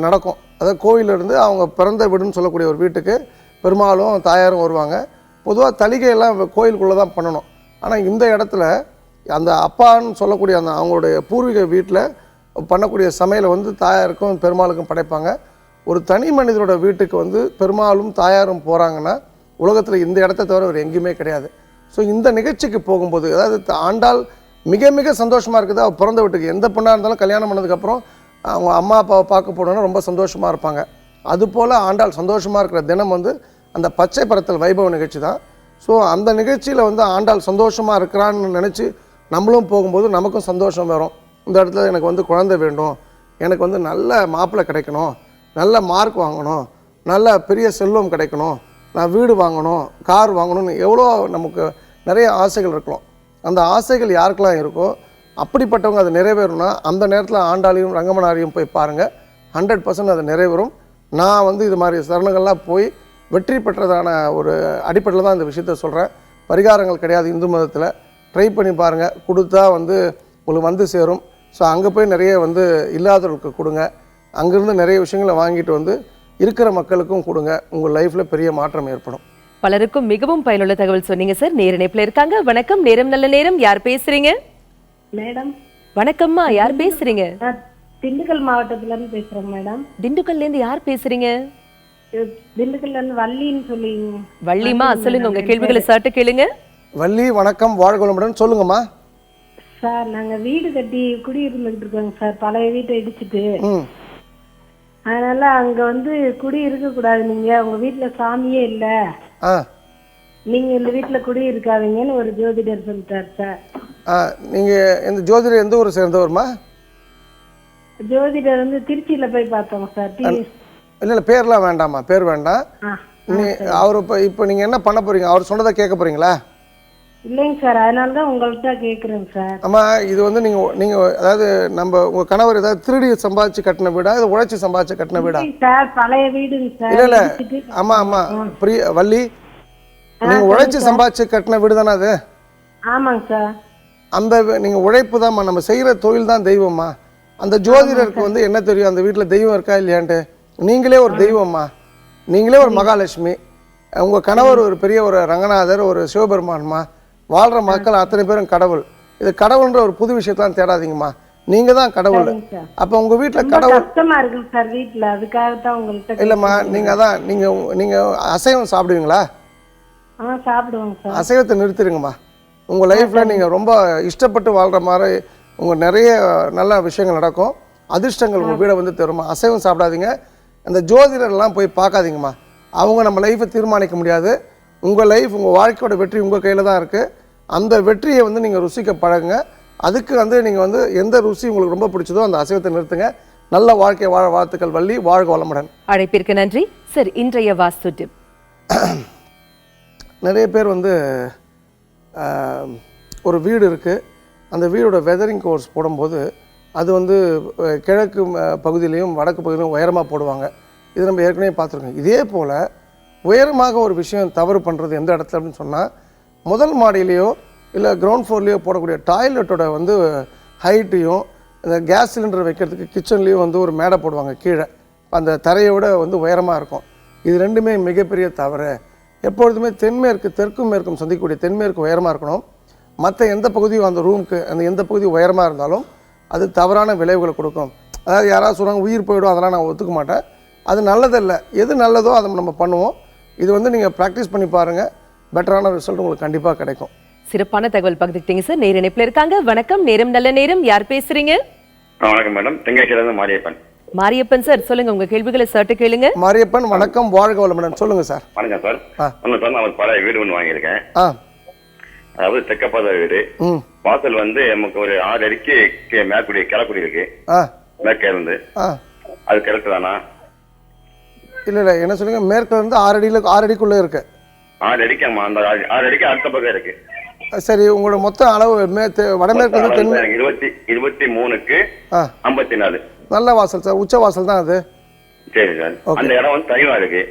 நடக்கும். அதாவது கோவிலிருந்து அவங்க பிறந்த வீடுன்னு சொல்லக்கூடிய ஒரு வீட்டுக்கு பெருமாளும் தாயாரும் வருவாங்க. பொதுவாக தலிகையெல்லாம் கோயிலுக்குள்ளே தான் பண்ணணும். ஆனால் இந்த இடத்துல அந்த அப்பான்னு சொல்லக்கூடிய அந்த அவங்களுடைய பூர்வீக வீட்டில் பண்ணக்கூடிய சமையலை வந்து தாயாருக்கும் பெருமாளுக்கும் படைப்பாங்க. ஒரு தனி மனிதரோட வீட்டுக்கு வந்து பெருமாளும் தாயாரும் போகிறாங்கன்னா உலகத்தில் இந்த இடத்த தவிர ஒரு எங்கேயுமே கிடையாது. ஸோ இந்த நிகழ்ச்சிக்கு போகும்போது அதாவது ஆண்டாள் மிக மிக சந்தோஷமாக இருக்குது. அவள் பிறந்த வீட்டுக்கு எந்த பொண்ணாக இருந்தாலும் கல்யாணம் பண்ணதுக்கப்புறம் அவங்க அம்மா அப்பாவை பார்க்க போனோன்னா ரொம்ப சந்தோஷமாக இருப்பாங்க. அதுபோல் ஆண்டாள் சந்தோஷமாக இருக்கிற தினம் வந்து அந்த பச்சை பறத்தல் வைபவ நிகழ்ச்சி தான். ஸோ அந்த நிகழ்ச்சியில் வந்து ஆண்டாள் சந்தோஷமாக இருக்கிறான்னு நினச்சி நம்மளும் போகும்போது நமக்கும் சந்தோஷம் வரும். இந்த இடத்துல எனக்கு வந்து குழந்தை வேண்டும், எனக்கு வந்து நல்ல மாப்பிள்ளை கிடைக்கணும், நல்ல மார்க் வாங்கணும், நல்ல பெரிய செல்வம் கிடைக்கணும், நான் வீடு வாங்கணும், கார் வாங்கணும்னு எவ்வளோ நமக்கு நிறைய ஆசைகள் இருக்கலாம். அந்த ஆசைகள் யாருக்கெல்லாம் இருக்கோ அப்படிப்பட்டவங்க அது நிறைவேறணும்னா அந்த நேரத்தில் ஆண்டாளையும் ரங்கமனாரையும் போய் பாருங்கள். 100% அது நிறைவேறும். நான் வந்து இது மாதிரி சரணங்கள்லாம் போய் வெற்றி பெற்றதான ஒரு அடிப்படையில் தான் இந்த விஷயத்த சொல்கிறேன். பரிகாரங்கள் கிடையாது இந்து மதத்தில். ட்ரை பண்ணி பாருங்கள், கொடுத்தா வந்து உங்களுக்கு வந்து சேரும். ஸோ அங்கே போய் நிறைய வந்து இல்லாதவர்களுக்கு கொடுங்க. அங்கேருந்து நிறைய விஷயங்களை வாங்கிட்டு வந்து இருக்கிற மக்களுக்கும் கொடுங்க. உங்கள் லைஃப்பில் பெரிய மாற்றம் ஏற்படும். பலருக்கும் மிகவும் பயனுள்ள தகவல் சொன்னீங்க சார். நேரணைப்புல இருக்காங்க. வணக்கம், நேரம் நல்ல நேரம். யார் பேசுறீங்க? மேடம். வணக்கம்மா, யார் பேசுறீங்க? திண்டுக்கல் மாவட்டத்துல இருந்து பேசுறேன் மேடம். திண்டுக்கல்ல இருந்து யார் பேசுறீங்க? திண்டுக்கல்ல இருந்து வள்ளின்னு சொல்லி. வள்ளிமா, சொல்லுங்க உங்க கேள்விகளை சட்ட கேளுங்க. வள்ளி வணக்கம், வாழ்க வளமுடன், சொல்லுங்கம்மா. சார், நாங்க வீடு கட்டி குடியிருந்துகிட்டு இருக்கோங்க சார், பழைய வீட்டை இடிச்சிட்டு. அதனால அங்க வந்து குடி இருக்க கூடாது, நீங்க உங்க வீட்டுல சாமியே இல்ல, நீங்க இந்த வீட்டுல குடி இருக்காதீங்கன்னு ஒரு ஜோதிடர் சொல்லிட்டார் சார். நீங்க இந்த ஜோதிடர் எந்த ஊரை சேர்ந்தவர்மா? ஜோதிடர் வந்து திருச்சியில போய் பார்த்தோம் சார். இல்ல இல்ல, பேர்லாம் வேண்டாமா, பேர் வேண்டாம். அவர் இப்போ நீங்க என்ன பண்ண போறீங்க? அவர் சொன்னதை கேட்க போறீங்களா? இல்லைங்க சார், அதனால தான் உங்கள்கிட்ட கேட்குறேங்க சார். ஆமா, இது வந்து நீங்க அதாவது நம்ம உங்க கணவர் ஏதாவது திருடி சம்பாதிச்சு கட்டின வீடா, இது உழைச்சி சம்பாதிச்சு கட்டின வீடா? சார், பழைய வீடுங்க சார். இல்ல இல்ல, ஆமா ஆமா, வள்ளி, நீங்க உழைச்சி சம்பாதிச்சு கட்டின வீடு தானே அது? ஆமாங்க சார். அந்த நீங்க உழைப்பு தான்மா, நம்ம செய்யற தொழில் தான் தெய்வம்மா. அந்த ஜோதிடருக்கு வந்து என்ன தெரியும் அந்த வீட்டுல தெய்வம் இருக்கா இல்லையான்ட்டு? நீங்களே ஒரு தெய்வம்மா, நீங்களே ஒரு மகாலட்சுமி, உங்க கணவர் ஒரு பெரிய ஒரு ரங்கநாதர், ஒரு சிவபெருமான்மா. வாழ்ற மக்கள் அத்தனை பேரும் கடவுள். இது கடவுள்ன்ற ஒரு புது விஷயத்தான் தேடாதீங்கம்மா, நீங்க தான் கடவுள். அப்ப உங்க வீட்டுல கடவுள் கஷ்டமா இருக்கு சார் வீட்டுல, அதுக்காக தான் உங்கள்கிட்ட. இல்லம்மா, நீங்க அதான் நீங்க அசைவம் சாப்பிடுவீங்களா? சாப்பிடுவோங்க சார். அசைவத்தை நிறுத்திடுங்கம்மா. உங்க லைஃப்ல நீங்க ரொம்ப இஷ்டப்பட்டு வாழ்ற மாதிரி உங்க நிறைய நல்ல விஷயங்கள் நடக்கும், அதிர்ஷ்டங்கள் உங்க வீடை வந்து தருமா. அசைவம் சாப்பிடாதீங்க, அந்த ஜோதிடர்லாம் போய் பார்க்காதீங்கம்மா. அவங்க நம்ம லைஃப்பை தீர்மானிக்க முடியாது. உங்கள் லைஃப், உங்கள் வாழ்க்கையோட வெற்றி உங்கள் கையில் தான் இருக்குது. அந்த வெற்றியை வந்து நீங்கள் ருசிக்க பழகுங்க. அதுக்கு வந்து நீங்கள் வந்து எந்த ருசி உங்களுக்கு ரொம்ப பிடிச்சதோ அந்த அசைவத்தை நிறுத்துங்க. நல்ல வாழ்க்கை வாழ வாழ்த்துக்கள் வள்ளி, வாழ்க வளமுடன். அழைப்பிற்கு நன்றி சார். இன்றைய வாஸ்து டிப். நிறைய பேர் வந்து ஒரு வீடு இருக்குது, அந்த வீடோட வெதரிங் கோர்ஸ் போடும்போது அது வந்து கிழக்கு பகுதியிலையும் வடக்கு பகுதியிலையும் உயரமாக போடுவாங்க. இது நம்ம ஏற்கனவே பார்த்துருக்கோம். இதே போல் உயரமாக ஒரு விஷயம் தவறு பண்ணுறது எந்த இடத்துல அப்படின்னு சொன்னால், முதல் மாடியிலையோ இல்லை கிரவுண்ட் ஃப்ளோர்லேயோ போடக்கூடிய டாய்லெட்டோட வந்து ஹைட்டையும், இந்த கேஸ் சிலிண்டர் வைக்கிறதுக்கு கிச்சன்லேயும் வந்து ஒரு மேடை போடுவாங்க கீழே, அந்த தரையோட வந்து உயரமாக இருக்கும். இது ரெண்டுமே மிகப்பெரிய தவறு. எப்பொழுதுமே தென்மேற்கு தெற்கும் மேற்கும் சந்திக்கக்கூடிய தென்மேற்கு உயரமாக இருக்கணும். மற்ற எந்த பகுதியும் அந்த ரூமுக்கு அந்த எந்த பகுதி உயரமாக இருந்தாலும் அது தவறான விளைவுகளை கொடுக்கும். அதாவது யாராவது சொல்கிறாங்க உயிர் போயிடும், அதெல்லாம் நான் ஒத்துக்க மாட்டேன். அது நல்லதில்லை. எது நல்லதோ அதை நம்ம பண்ணுவோம். இது வந்து நீங்கள் ப்ராக்டிஸ் பண்ணி பாருங்கள், பெட்டரான ரிசல்ட் உங்களுக்கு கண்டிப்பாக கிடைக்கும். சிறப்பான தகவல் பகிர்ந்துக்கிட்டீங்க சார். நேர இணைப்பில் இருக்காங்க. வணக்கம், நேரம் நல்ல நேரம். யார் பேசுறீங்க? வணக்கம் மேடம், தெங்காசியிலிருந்து மாரியப்பன். மாரியப்பன் சார், சொல்லுங்க உங்க கேள்விகளை சட்ட கேளுங்க. மாரியப்பன் வணக்கம், வாழ்க வளமுடன், சொல்லுங்க சார். வணக்கம் சார். நான் பழைய வீடு ஒன்று வாங்கியிருக்கேன். அதாவது தெற்கப்பாத வீடு. வாசல் வந்து நமக்கு ஒரு 6 அடிக்கு மேற்குடி கிழக்குடி இருக்கு, மேற்கே இருந்து. அது கரெக்ட் தானா? இல்ல இல்ல, என்ன சொல்லுங்க, மேற்குல இருந்து 6 அடிக்குள்ள இருக்கு. 6 அடிக்கு, ஆமா, அந்த 6 அடிக்கு அடுத்த பக்கம் இருக்கு. சரி, உங்களோட மொத்த அளவு வடமேற்கு 23க்கு 54. நல்ல வாசல் சார், உச்ச வாசல் தான் அது. சரி சார். அந்த இடம் வந்து தனிவா இருக்கு.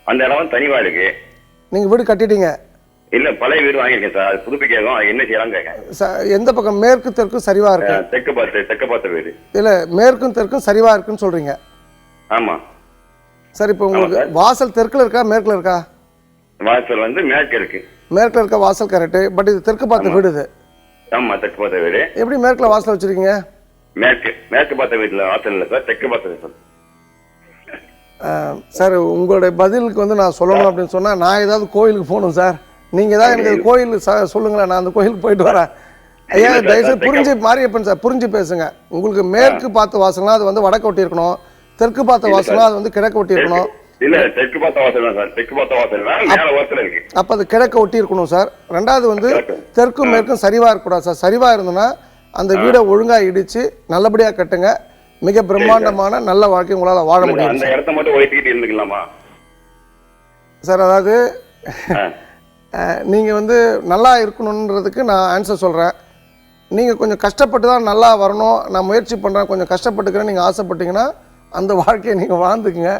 அந்த இடம் வந்து தனிவா இருக்கு. நீங்க வீடு கட்டிட்டீங்க? இல்ல, பழைய வீடு வாங்கியிருக்கேன் சார். அது புதுப்பிக்கிறோம், என்ன செய்யலாம் கேட்க. எந்த பக்கம்? மேற்கு தெற்கும் சரிவா இருக்கு. தெற்கு பார்த்த வீடு. இல்ல, மேற்கும் தெற்கும் சரிவா இருக்குன்னு சொல்றீங்க? ஆமா. சரி, இப்போ உங்களுக்கு வாசல் தெற்குல இருக்கா மேற்குல இருக்கா? வாசல் வந்து மேற்கு இருக்கு. மேற்குல இருக்க வாசல் கரெக்ட், பட் இது தெற்கு பார்த்த வீடு. இது ஆமா, தெற்கு பார்த்த வீடு. எப்படி மேற்குல வாசல் வச்சிருக்கீங்க? மேற்கு பார்த்த வீட்டுல வாசல் இல்ல சார், தெற்கு பார்த்த வீடு. சார், உங்களுடைய பதிலுக்கு வந்து நான் சொல்லணும் அப்படின்னு சொன்னா, நான் ஏதாவது கோயிலுக்கு போகணும் சார். நீங்க ஏதாவது எனக்கு கோயில் சொல்லுங்களேன், நான் அந்த கோயிலுக்கு போயிட்டு வரேன். ஐயா, தயவுசெய்து புரிஞ்சு, மாரியப்பன் சார், புரிஞ்சு பேசுங்க. உங்களுக்கு மேற்கு பார்த்த வாசல்னா அது வந்து வடக்கு ஒட்டி இருக்கணும், தெற்கு பார்த்த வாசல்னா அது வந்து கிழக்கு ஒட்டி இருக்கணும். இல்ல, தெற்கு பார்த்த வாசல் தான் சார். தெற்கு பார்த்த வாசல் மேல வாசல் இருக்கு, அப்ப அது கிழக்கு ஒட்டி இருக்கணும் சார். ரெண்டாவது வந்து தெற்கும் மேற்கும் சரிவா இருக்கக்கூடாது சார். சரிவா இருந்ததுன்னா அந்த வீடை ஒழுங்கா இடிச்சு நல்லபடியா கட்டுங்க. மிக பிரம்மாண்டமான நல்ல வாழ்க்கை உங்களால வாழ முடியும். அந்த இடத்தை மட்டும் ஒழிச்சிட்டு இருந்துக்கலாமா சார்? அதாவது நீங்க வந்து நல்லா இருக்கணுன்றதுக்கு நான் ஆன்சர் சொல்றேன். நீங்க கொஞ்சம் கஷ்டப்பட்டு தான் நல்லா வரணும், நான் முயற்சி பண்றேன், கொஞ்சம் கஷ்டப்பட்டுக்கிறேன் நீங்க ஆசைப்பட்டீங்கன்னா அந்த வாழ்க்கையை நீங்க வாழ்ந்துக்குங்க.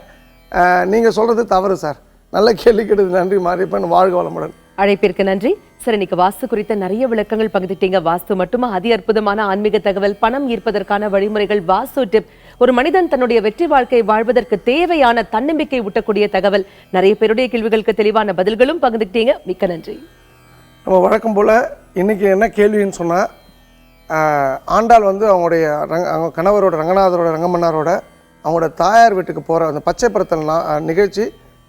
நீங்க சொல்றது தவறு சார். நல்ல கேள்வி கேட்டது, நன்றி மாரியப்பன், வாழ்க வளமுடன். அழைப்பிற்கு நன்றி சார். இன்னைக்கு வாஸ்து குறித்த நிறைய விளக்கங்கள் பகிர்ந்துட்டீங்க. வாஸ்து மட்டுமா, அதி அற்புதமான ஆன்மீக தகவல், பணம் ஈர்ப்பதற்கான வழிமுறைகள், வாஸ்து டிப், ஒரு மனிதன் தன்னுடைய வெற்றி வாழ்க்கை வாழ்வதற்கு தேவையான தன்னம்பிக்கை ஊட்டக்கூடிய தகவல், நிறைய பேருடைய கேள்விகளுக்கு தெளிவான பதில்களும் பகிர்ந்துட்டீங்க. மிக்க நன்றி. நம்ம வழக்கம் போல இன்னைக்கு என்ன கேள்வின்னு சொன்னா, ஆண்டாள் வந்து அவங்களுடைய அவங்க கணவரோட ரங்கநாதரோட ரங்கமன்னாரோட அவங்களோட தாயார் வீட்டுக்கு போகிற அந்த பச்சை பருத்தல் நிகழ்ச்சி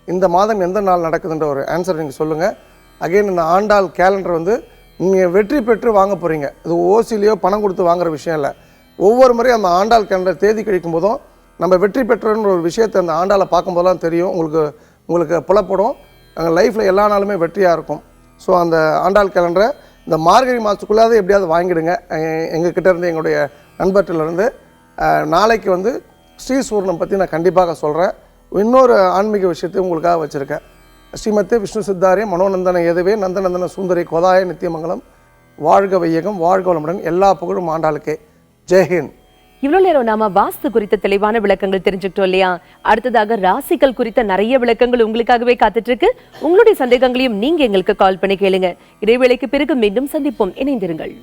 இந்த மாதம் எந்த நாள் நடக்குதுன்ற ஒரு ஆன்சர் நீங்கள் சொல்லுங்கள். அகெயின் இந்த ஆண்டாள் கேலண்டர் வந்து நீங்கள் வெற்றி பெற்று வாங்க போகிறீங்க. இது ஓசிலையோ பணம் கொடுத்து வாங்குற விஷயம் இல்லை. ஒவ்வொரு முறையும் அந்த ஆண்டாள் கேலண்டர் தேதி கழிக்கும் போதும் நம்ம வெற்றி பெற்றோன்ற ஒரு விஷயத்தை அந்த ஆண்டாளை பார்க்கும்போதெல்லாம் தெரியும், உங்களுக்கு புலப்படும். எங்கள் லைஃப்பில் எல்லா நாளுமே வெற்றியாக இருக்கும். ஸோ அந்த ஆண்டாள் கேலண்டரை இந்த மார்கழி மாதத்துக்குள்ளாவது எப்படியாவது வாங்கிடுங்க எங்ககிட்ட இருந்து, எங்களுடைய நண்பர்கிட்டருந்து. நாளைக்கு வந்து ஸ்ரீசூர்ணம் பற்றி நான் கண்டிப்பாக சொல்கிறேன். இன்னொரு ஆன்மீக விஷயத்தையும் உங்களுக்காக வச்சுருக்கேன். ஸ்ரீமத்தே விஷ்ணு சித்தாரே மனோநந்தன ஏதுவே நந்தநந்தன சுந்தரி கோதாய நித்தியமங்கலம். வாழ்க வையகம், வாழ்க வளமுடன். எல்லா புகழும் ஆண்டாளுக்கே. ஜெய்ஹிந்த். இவ்வளவு நேரம் நாம வாஸ்து குறித்த தெளிவான விளக்கங்கள் தெரிஞ்சுக்கிட்டோம் இல்லையா? அடுத்ததாக ராசிகள் குறித்த நிறைய விளக்கங்கள் உங்களுக்காகவே காத்துட்டு இருக்கு. உங்களுடைய சந்தேகங்களையும் நீங்க எங்களுக்கு கால் பண்ணி கேளுங்க. இடைவேளைக்கு பிறகு மீண்டும் சந்திப்போம். இணைந்திருங்கள்.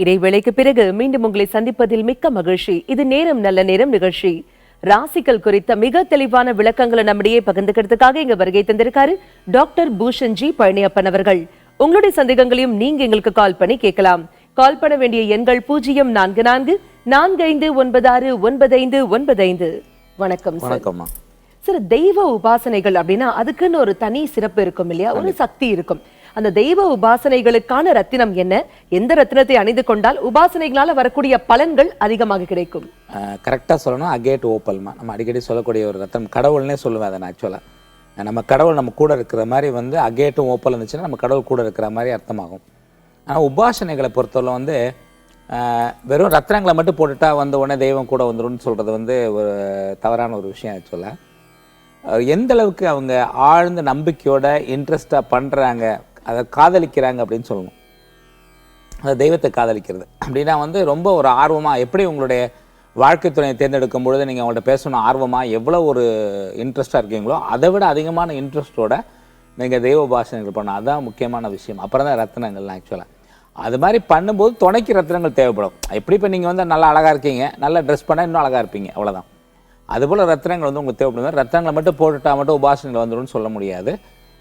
இடைவேளைக்கு பிறகு மீண்டும் உங்களை சந்திப்பதில் மிக்க மகிழ்ச்சி. இது நேரம் நல்ல நேரம் நிகழ்ச்சி. ராசிகள் குறித்த மிக தெளிவான விளக்கங்களை நம்மிடையே பகிர்ந்துக்கிறதுக்காக இங்க வருகை தந்திருக்காரு டாக்டர் பூஷன்ஜி பழனியப்பன் அவர்கள். உங்களுடைய சந்தேகங்களையும் நீங்க எங்களுக்கு கால் பண்ணி கேட்கலாம். கால் பண்ண வேண்டிய எண்கள் 0444596595. வணக்கம் சார். தெய்வ உபாசனைகள் அப்படின்னா அதுக்குன்னு ஒரு தனி சிறப்பு இருக்கும் இல்லையா? ஒரு சக்தி இருக்கும். அந்த தெய்வ உபாசனைகளுக்கான ரத்தினம் என்ன? எந்த ரத்தினத்தை அணிந்து கொண்டால் உபாசனைகளால வரக்கூடிய பலன்கள் அதிகமாக கிடைக்கும்? கரெக்டாக சொல்லணும், அகேட் ஓப்பல்மா. நம்ம அடிக்கடி சொல்லக்கூடிய ஒரு ரத்தம், கடவுள்னே சொல்லுவேன் அதை. ஆக்சுவலாக நம்ம கடவுள் நம்ம கூட இருக்கிற மாதிரி வந்து அகேட்டும் ஓப்பல் இருந்துச்சுன்னா நம்ம கடவுள் கூட இருக்கிற மாதிரி அர்த்தமாகும். ஆனால் உபாசனைகளை பொறுத்தவரை வந்து வெறும் ரத்னங்களை மட்டும் போட்டுட்டா வந்து உடனே தெய்வம் கூட வந்துடும்னு சொல்கிறது வந்து ஒரு தவறான ஒரு விஷயம். ஆக்சுவலாக எந்த அளவுக்கு அவங்க ஆழ்ந்த நம்பிக்கையோட இன்ட்ரெஸ்டாக பண்ணுறாங்க, அதை காதலிக்கிறாங்க அப்படின்னு சொல்லணும். அந்த தெய்வத்தை காதலிக்கிறது அப்படின்னா வந்து ரொம்ப ஒரு ஆர்வமாக, எப்படி உங்களுடைய வாழ்க்கை துணையை தேர்ந்தெடுக்கும் பொழுது நீங்கள் அவங்கள்ட்ட பேசணும் ஆர்வமாக எவ்வளோ ஒரு இன்ட்ரெஸ்ட்டாக இருக்கீங்களோ அதை விட அதிகமான இன்ட்ரெஸ்ட்டோட நீங்கள் தெய்வ உபாசனைகள் பண்ணணும். அதுதான் முக்கியமான விஷயம். அப்புறம் தான் ரத்னங்கள்லாம். ஆக்சுவலாக அது மாதிரி பண்ணும்போது துணைக்கு ரத்னங்கள் தேவைப்படும். எப்படி இப்போ நீங்கள் வந்து நல்லா அழகாக இருக்கீங்க, நல்லா ட்ரெஸ் பண்ணால் இன்னும் அழகாக இருப்பீங்க, அவ்வளோதான். அதுபோல் ரத்னங்கள் வந்து உங்களுக்கு தேவைப்படுது. ரத்னங்களை மட்டும் போட்டுட்டா மட்டும் உபாசனைகள் வந்துடும் சொல்ல முடியாது.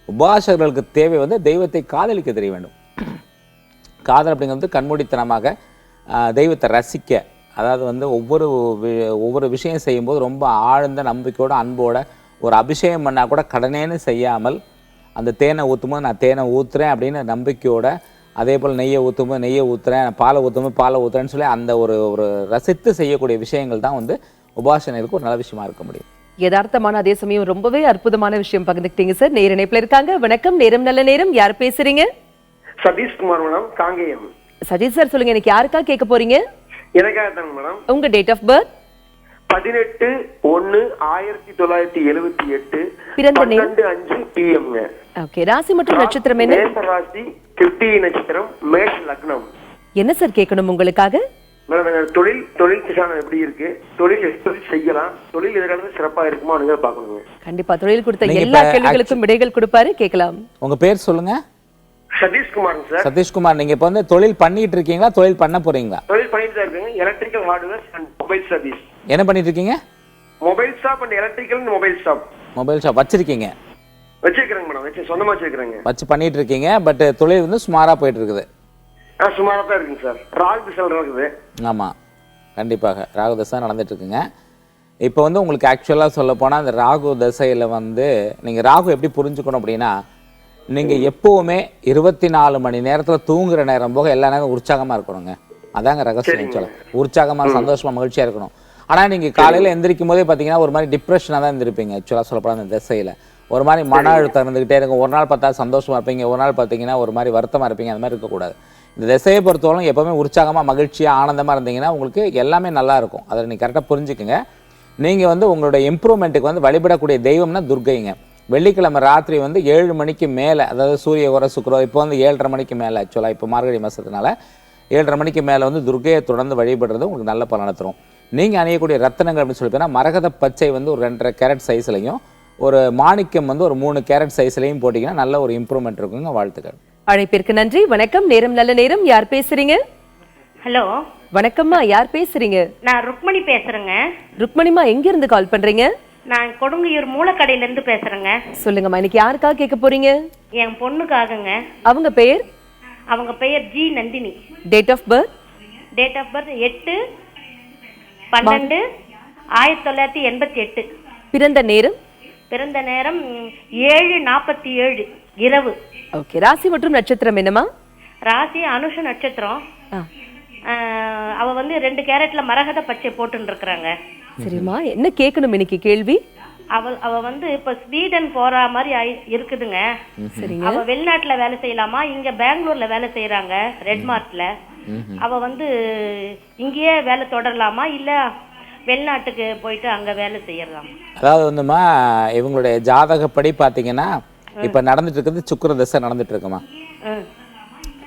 உபாசகர்களுக்கு தேவை வந்து தெய்வத்தை காதலிக்க தெரிய வேண்டும். காதல் அப்படிங்கிறது கண்மூடித்தனமாக தெய்வத்தை ரசிக்க, அதாவது வந்து ஒவ்வொரு விஷயம் செய்யும்போது ரொம்ப ஆழ்ந்த நம்பிக்கையோட அன்போட ஒரு அபிஷேகம் பண்ணால் கூட கடனேன்னு செய்யாமல் அந்த தேனை ஊற்றும்போது நான் தேனை ஊற்றுறேன் அப்படின்னு நம்பிக்கையோட, அதே போல் நெய்யை ஊற்றும்போது நெய்யை ஊற்றுறேன், பாலை ஊற்றும்போது பாலை ஊற்றுறேன்னு சொல்லி அந்த ஒரு ரசித்து செய்யக்கூடிய விஷயங்கள் தான் வந்து உபாசனைகளுக்கு ஒரு நல்ல விஷயமா இருக்க முடியும். யதார்த்தமான அதே சமயம் ரொம்பவே அற்புதமான விஷயம் பகிர்ந்துக்கிட்டீங்க சார். நேர இணைப்புல இருக்காங்க. வணக்கம், நேரம் நல்ல நேரம். யார் பேசுறீங்க? சதீஷ்குமார் மேடம், காங்கேயம். சதீஷ் சார் சொல்லுங்க, எனக்கு யாருக்கா கேட்க போறீங்க? எனக்காக தாங்க மேடம். உங்க டேட் ஆஃப் பர்த்? 18/1/1978. பிறந்த நேரம் 12:05 PM. ஓகே. ராசி மற்றும் நட்சத்திரம் என்ன? மேஷ ராசி, கிருத்திகை நட்சத்திரம், மேஷ லக்னம். என்ன சார் கேட்கணும் உங்களுக்காக? மேடம் தொழில் கிசானம் எப்படி இருக்கு, தொழில் செய்யலாம், தொழில் எதிர்காலத்தில் சிறப்பா இருக்குமா நீங்க பாக்கணுங்க. கண்டிப்பா தொழில் கொடுத்த எல்லா கேள்விகளுக்கும் விடைகள் கொடுப்பாரு, கேட்கலாம். உங்க பேர் சொல்லுங்க. சதீஷ்குமார் சார். சதீஷ்குமார், நீங்க இப்ப வந்து தொழில் பண்ணிட்டு இருக்கீங்களா, தொழில் பண்ண போறீங்களா? தொழில் பண்ணிட்டு தான் இருக்கீங்க. Electrical hardware and mobile service. என்ன பண்ணிட்டு இருக்கீங்க? Mobile shop and electrical mobile shop. Mobile shop வச்சிருக்கீங்க? வச்சிருக்கேங்க மேடம், சொந்தமா வச்சிருக்கேங்க. வச்சு பண்ணிட்டு இருக்கீங்க. பட் தொழில் வந்து சுமாரா போயிட்டு இருக்குது. சுமாரா தான் இருக்குங்க சார். ராகு திசை நடக்குது. ஆமா, கண்டிப்பாக ராகு தசை நடந்துட்டு இருக்குங்க. இப்போ வந்து உங்களுக்கு ஆக்சுவலாக சொல்ல போனால் அந்த ராகு தசையில் வந்து நீங்கள் ராகு எப்படி புரிஞ்சுக்கணும் அப்படின்னா, நீங்கள் எப்போவுமே 24 மணி நேரத்தில் தூங்குற நேரம் போக எல்லா நேரம் உற்சாகமாக இருக்கணுங்க. அதாங்க ரகசியம். சொல்ல உற்சாகமாக சந்தோஷமாக மகிழ்ச்சியாக இருக்கணும். ஆனால் நீங்கள் காலையில் எந்திரிக்கும் போதே பார்த்தீங்கன்னா ஒரு மாதிரி டிப்ரெஷனாக தான் இருந்திருப்பீங்க. ஆக்சுவலாக சொல்லப்போனால் அந்த திசையில் ஒரு மாதிரி மன அழுத்தம் இருந்துகிட்டே இருக்கும். ஒரு நாள் பார்த்தா சந்தோஷமாக இருப்பீங்க, ஒரு நாள் பார்த்தீங்கன்னா ஒரு மாதிரி வருத்தமாக இருப்பீங்க. அந்த மாதிரி இருக்கக்கூடாது. இந்த திசையை பொறுத்தவரைக்கும் எப்போவுமே உற்சாகமாக மகிழ்ச்சியாக ஆனந்தமாக இருந்தீங்கன்னா உங்களுக்கு எல்லாமே நல்லா இருக்கும். அதை நீங்கள் கரெக்டாக புரிஞ்சுக்குங்க. நீங்கள் வந்து உங்களோட இம்ப்ரூவ்மெண்ட்டுக்கு வந்து வழிபடக்கூடிய தெய்வம்னா துர்க்கைங்க. வெள்ளிக்கிழமை ராத்திரி வந்து 7 மணிக்கு மேலே, அதாவது சூரிய உர சுக்கிரம் இப்போ வந்து 7:30 மணிக்கு மேலே, ஆக்சுவலாக இப்போ மார்கழி மாதத்தினால 7:30 மணிக்கு மேலே வந்து துர்க்கையை தொடர்ந்து வழிபடுறது உங்களுக்கு நல்ல பலனை தரும். நீங்கள் அணியக்கூடிய ரத்தனங்கள் அப்படின்னு சொல்லி போனால் மரகத பச்சை வந்து ஒரு 2.5 கேரட் சைஸ்லையும், ஒரு மாணிக்கம் வந்து ஒரு 3 கேரட் சைஸ்லையும் போட்டிங்கன்னா நல்ல ஒரு இம்ப்ரூவ்மெண்ட் இருக்குங்க. வாழ்த்துக்கள். அழைப்பிற்கு நன்றி. வணக்கம், நேரம் நல்ல நேரம். யார் பேசுறீங்க? ஹலோ, வணக்கம்மா, யார் பேசுறீங்க? நான் ருக்மணி பேசுறேங்க. ருக்மணிமா, எங்க இருந்து கால் பண்றீங்க? நான் கொடுங்கையூர் மூலக்கடையில இருந்து பேசுறேங்க. சொல்லுங்கம்மா, இன்னைக்கு யாருக்காக கேட்க போறீங்க? என் பொண்ணுக்காகங்க. அவங்க பெயர்? அவங்க பெயர் G Nandini. Date of birth? Date of birth 8/12/1988. பிறந்த நேரம்? பிறந்த நேரம் 7:47 இரவு. ஓகே. ராசி மற்றும் நட்சத்திரம் என்னமா? ராசி அனுஷ நட்சத்திரம். அவ வந்து 2 கேரட்ல மரகத பச்சை போட்டுன்னு இருக்கிறாங்க. சரிம்மா, என்ன கேட்கணும் இன்னைக்கு கேள்வி? அவ வந்து இப்ப ஸ்வீடன் போற மாதிரி இருக்குதுங்க. சரிங்க. அவ வெளிநாட்டுல வேலை செய்யலாமா, இங்க பெங்களூர்ல வேலை செய்யறாங்க ரெட்மார்ட்ல. அவ வந்து இங்கேயே வேலை தொடரலாமா இல்ல வெளிநாட்டுக்கு போயிட்டு அங்க வேலை செய்யலாம்? அதாவது வந்துமா, இவங்களுடைய ஜாதகப்படி பாத்தீங்கன்னா இப்ப நடந்துட்டு இருக்கிறது சுக்கிர தசை நடந்துட்டு இருக்குமா.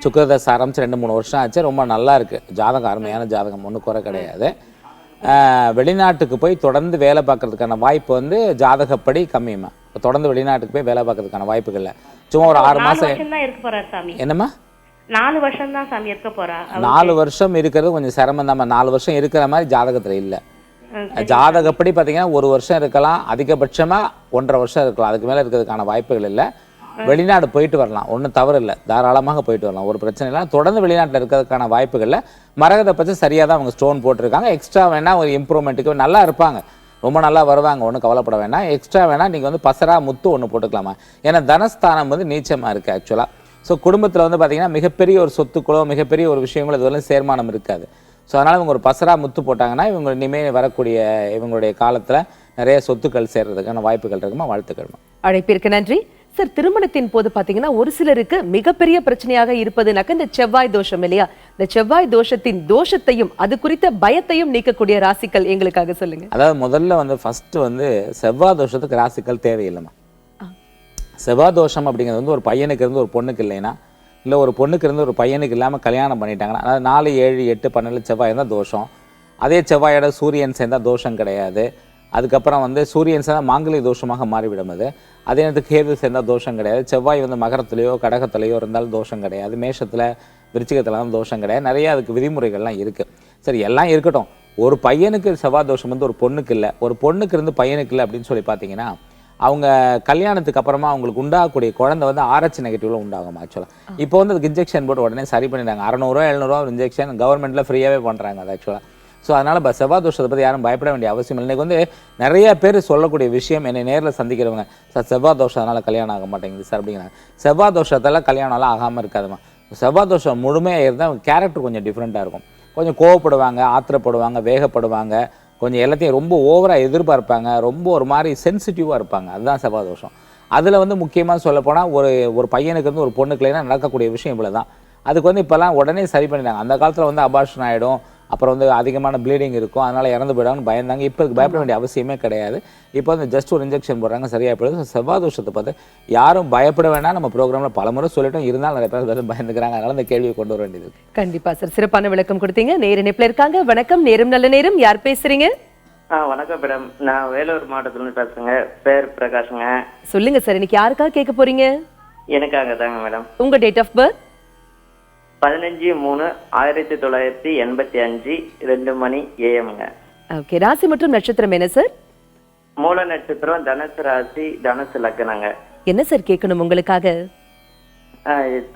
சுக்கிர தசை ஆரம்பிச்சு 2-3 வருஷம் ஆச்சு. ரொம்ப நல்லா இருக்கு ஜாதகம், அருமையான ஜாதகம், ஒன்றும் குறை கிடையாது. வெளிநாட்டுக்கு போய் தொடர்ந்து வேலை பார்க்கறதுக்கான வாய்ப்பு வந்து ஜாதகப்படி கம்மியுமா. தொடர்ந்து வெளிநாட்டுக்கு போய் வேலை பார்க்கறதுக்கான வாய்ப்புகள் இல்லை. சும்மா ஒரு 6 மாசம் இருக்க போறாரு சாமி. என்னம்மா? 4 வருஷம் தான் சாமி இருக்க போறா. 4 வருஷம் இருக்கிறது கொஞ்சம் சிரமம் தான். 4 வருஷம் இருக்கிற மாதிரி ஜாதகத்துல இல்லை. ஜாதகப்படி பார்த்தீங்கன்னா 1 வருஷம் இருக்கலாம், அதிகபட்சமா 1.5 வருஷம் இருக்கலாம். அதுக்கு மேல இருக்கிறதுக்கான வாய்ப்புகள் இல்லை. வெளிநாடு போயிட்டு வரலாம், ஒன்றும் தவறு இல்லை, தாராளமாக போயிட்டு வரலாம், ஒரு பிரச்சனை இல்லை. தொடர்ந்து வெளிநாட்டில் இருக்கிறதுக்கான வாய்ப்புகளில் மரகத பச்சை சரியாக தான் அவங்க ஸ்டோன் போட்டிருக்காங்க. எக்ஸ்ட்ரா வேணால் ஒரு இம்ப்ரூவ்மெண்ட்டுக்கு நல்லா இருப்பாங்க, ரொம்ப நல்லா வருவாங்க, ஒன்றும் கவலைப்பட வேணாம். எக்ஸ்ட்ரா வேணால் நீங்கள் வந்து பசரா முத்து ஒன்று போட்டுக்கலாமா. ஏன்னா தனஸ்தானம் வந்து நீச்சமாக இருக்குது ஆக்சுவலாக. ஸோ குடும்பத்தில் வந்து பார்த்தீங்கன்னா மிகப்பெரிய ஒரு சொத்துக்களோ மிகப்பெரிய ஒரு விஷயங்களோ இதுவரை சேர்மானம் இருக்காது. ஸோ அதனால் இவங்க ஒரு பசரா முத்து போட்டாங்கன்னா இவங்க இனிமேல் வரக்கூடிய இவங்களுடைய காலத்தில் நிறைய சொத்துக்கள் சேர்றதுக்கான வாய்ப்புகள் இருக்குமா. வாழ்த்துக்கள். அழைப்பிற்கு நன்றி சார். திருமணத்தின் போது பாத்தீங்கன்னா ஒரு சிலருக்கு மிகப்பெரிய பிரச்சனையாக இருப்பதுனாக்க இந்த செவ்வாய் தோஷம் இல்லையா? இந்த செவ்வாய் தோஷத்தின் தோஷத்தையும் அது குறித்த பயத்தையும் நீக்கக்கூடிய ராசிகள் எங்களுக்காக சொல்லுங்க. அதாவது முதல்ல வந்து ஃபர்ஸ்ட் வந்து செவ்வாய் தோஷத்துக்கு ராசிகள் தேவையில்லைமா. செவ்வாய் தோஷம் அப்படிங்கிறது வந்து ஒரு பையனுக்கு இருந்து ஒரு பொண்ணுக்கு இல்லைன்னா, இல்லை ஒரு பொண்ணுக்கு இருந்து ஒரு பையனுக்கு இல்லாமல் கல்யாணம் பண்ணிட்டாங்கன்னா, அதாவது 4, 7, 8, 12 செவ்வாய் இருந்தால் தோஷம். அதே செவ்வாயோட சூரியன் சேர்ந்தால் தோஷம் கிடையாது. அதுக்கப்புறம் வந்து சூரியன் சேர்ந்தால் மாங்கலிக தோஷமாக மாறிவிடும். அதே நேரத்துக்கு கேது சேர்ந்தால் தோஷம் கிடையாது. செவ்வாய் வந்து மகரத்துலேயோ கடகத்துலேயோ இருந்தாலும் தோஷம் கிடையாது. மேஷத்தில் விருச்சிகத்தில் தான் தோஷம் கிடையாது. நிறைய அதுக்கு விதிமுறைகள்லாம் இருக்குது. சரி, எல்லாம் இருக்கட்டும். ஒரு பையனுக்கு செவ்வாய் தோஷம் வந்து ஒரு பொண்ணுக்கு இல்லை, ஒரு பொண்ணுக்கு இருந்து பையனுக்கு இல்லை அப்படின்னு சொல்லி பார்த்தீங்கன்னா, அவங்க கல்யாணத்துக்கு அப்புறமா அவங்களுக்கு உண்டாகக்கூடிய குழந்தை வந்து RH நெகட்டிவ்ல உண்டாகும் ஆக்சுவலாக. இப்போ வந்து அதுக்கு இன்ஜெக்ஷன் போட்டு உடனே சரி பண்ணிட்டாங்க. 600 700 ஒரு இன்ஜெக்ஷன் கவர்மெண்ட்டில் ஃப்ரீயாகவே பண்ணுறாங்க அது ஆக்சுவலாக. ஸோ அதனால் செவ்வாய் தோஷத்தை பற்றி யாரும் பயப்பட வேண்டிய அவசியம் இல்லை. இன்றைக்கி வந்து நிறைய பேர் சொல்லக்கூடிய விஷயம், என்னை நேரில் சந்திக்கிறவங்க, சார் செவ்வாய் தோஷம் அதனால் கல்யாணம் ஆக மாட்டேங்குது சார் அப்படிங்கிறாங்க. செவ்வாய் தோஷத்தால் கல்யாணம்லாம் ஆகாமல் இருக்காதுமா. செவ்வாய் தோஷம் முழுமையாக இருந்தால் அவங்க கேரக்டர் கொஞ்சம் டிஃப்ரெண்ட்டாக இருக்கும். கொஞ்சம் கோவப்படுவாங்க, ஆத்திரப்படுவாங்க, வேகப்படுவாங்க, கொஞ்சம் எல்லாத்தையும் ரொம்ப ஓவராக எதிர்பார்ப்பாங்க, ரொம்ப ஒரு மாதிரி சென்சிட்டிவாக இருப்பாங்க. அதுதான் செவ்வாய் தோஷம். அதில் வந்து முக்கியமாக சொல்லப்போனால் ஒரு பையனுக்கு வந்து ஒரு பொண்ணுக்குள்ளே நடக்கக்கூடிய விஷயம் இவ்வளோ தான். அதுக்கு வந்து இப்போல்லாம் உடனே சரி பண்ணிட்டாங்க. அந்த காலத்தில் வந்து அபார்ஷன் ஆகிடும், அப்புறம் வந்து அதிகமான ப்ளீடிங் இருக்கும், அதனால் இறந்து போயிடாங்கன்னு பயந்தாங்க. இப்போ பயப்பட வேண்டிய அவசியமே கிடையாது. இப்போ வந்து ஜஸ்ட் ஒரு இன்ஜெக்ஷன் போடுறாங்க, சரியாக போயிடுது. செவ்வாய் தோஷத்தை பார்த்து யாரும் பயப்பட வேண்டாம். நம்ம ப்ரோக்ராமில் பல முறை சொல்லிட்டோம், இருந்தாலும் நிறைய பேர் பயந்துக்கிறாங்க. அதனால் இந்த கேள்வியை கொண்டு வர வேண்டியது. கண்டிப்பா சார், சிறப்பான விளக்கம் கொடுத்தீங்க. நேர இணைப்புல இருக்காங்க. வணக்கம், நேரம் நல்ல நேரம். யார் பேசுறீங்க? வணக்கம் மேடம், நான் வேலூர் மாவட்டத்துலேருந்து பேசுறேங்க. பேர் பிரகாஷுங்க. சொல்லுங்க சார், இன்னைக்கு யாருக்காக கேட்க போறீங்க? எனக்காக தாங்க மேடம். உங்க டேட் ஆஃப் பர்த்? 15/3/1985 2 மணி AM-ங்க. ஓகே. ராசி மற்றும் நட்சத்திரம் என்ன சார்? மூல நட்சத்திரம், தனுசு ராசி, தனுசு லக்னங்க. என்ன சார் கேட்கணும் உங்களுக்காக?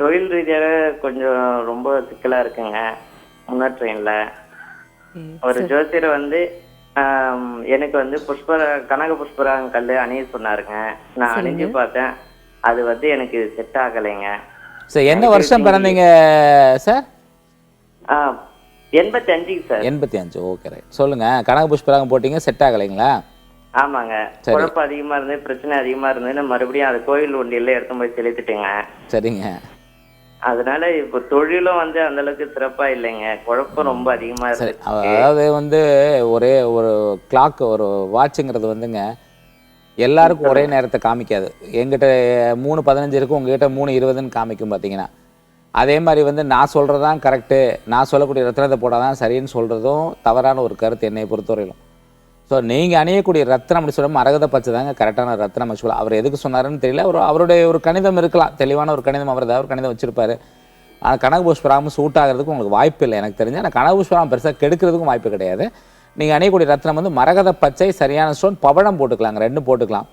தொழில் ரீதியாக கொஞ்சம் ரொம்ப சிக்கலா இருக்குங்க, முன்னேற்றம் இல்லை. ஒரு ஜோசியர் வந்து எனக்கு வந்து கனக புஷ்பராங்க கல் அணிய சொன்னாருங்க. நான் அணிஞ்சு பார்த்தேன், அது வந்து எனக்கு செட் ஆகலைங்க. சார் என்ன வருஷம் பிறந்தீங்க சார்? 85 சார். 85. Okay, right. சொல்லுங்க. கனக புஷ்பராகம் போட்டீங்க, செட் ஆகலைங்களா? ஆமாங்க. குழப்பம் அதிகமா இருந்து, பிரச்சனை அதிகமா இருந்து மறுபடியும் அது கோயில் ஒண்டியில எடுத்து போய் செலுத்திட்டுங்க. சரிங்க. அதனால இப்போ தொழிலும் வந்து அந்த அளவுக்கு சிறப்பா இல்லைங்க, குழப்பம் ரொம்ப அதிகமா இருக்கு. அதாவது வந்து ஒரே ஒரு கிளாக், ஒரு வாட்சுங்கிறது வந்துங்க எல்லாருக்கும் ஒரே நேரத்தை காமிக்காது. எங்கிட்ட 3:15 இருக்கும், உங்ககிட்ட 3:20ன்னு காமிக்கும் பார்த்தீங்கன்னா. அதே மாதிரி வந்து நான் சொல்கிறதான் கரெக்டு, நான் சொல்லக்கூடிய ரத்னத்தை போடாதான் சரின்னு சொல்கிறதும் தவறான ஒரு கருத்து என்னை பொறுத்தவரையிலும். ஸோ நீங்கள் அணியக்கூடிய ரத்னம் அப்படி சொல்ல மரகத பச்சை தாங்க கரெக்டான ரத்னம் ஆக்சுவலாக. அவர் எதுக்கு சொன்னாருன்னு தெரியல, அவருடைய ஒரு கணிதம் இருக்கலாம், தெளிவான ஒரு கணிதம், அவர் ஏதாவது ஒரு கணிதம் வச்சிருப்பாரு. ஆனால் கனக புஷ்பராகம் சூட் ஆகிறதுக்கு உங்களுக்கு வாய்ப்பு இல்லை எனக்கு தெரிஞ்சு. ஆனால் கனக புஷ்பராகம் பெருசாக கெடுக்கிறதுக்கும் வாய்ப்பு கிடையாது. நீங்கள் அணியக்கூடிய ரத்னம் வந்து மரகத பச்சை, சரியான ஸ்டோன், பவழம் போட்டுக்கலாங்க, 2 போட்டுக்கலாம்.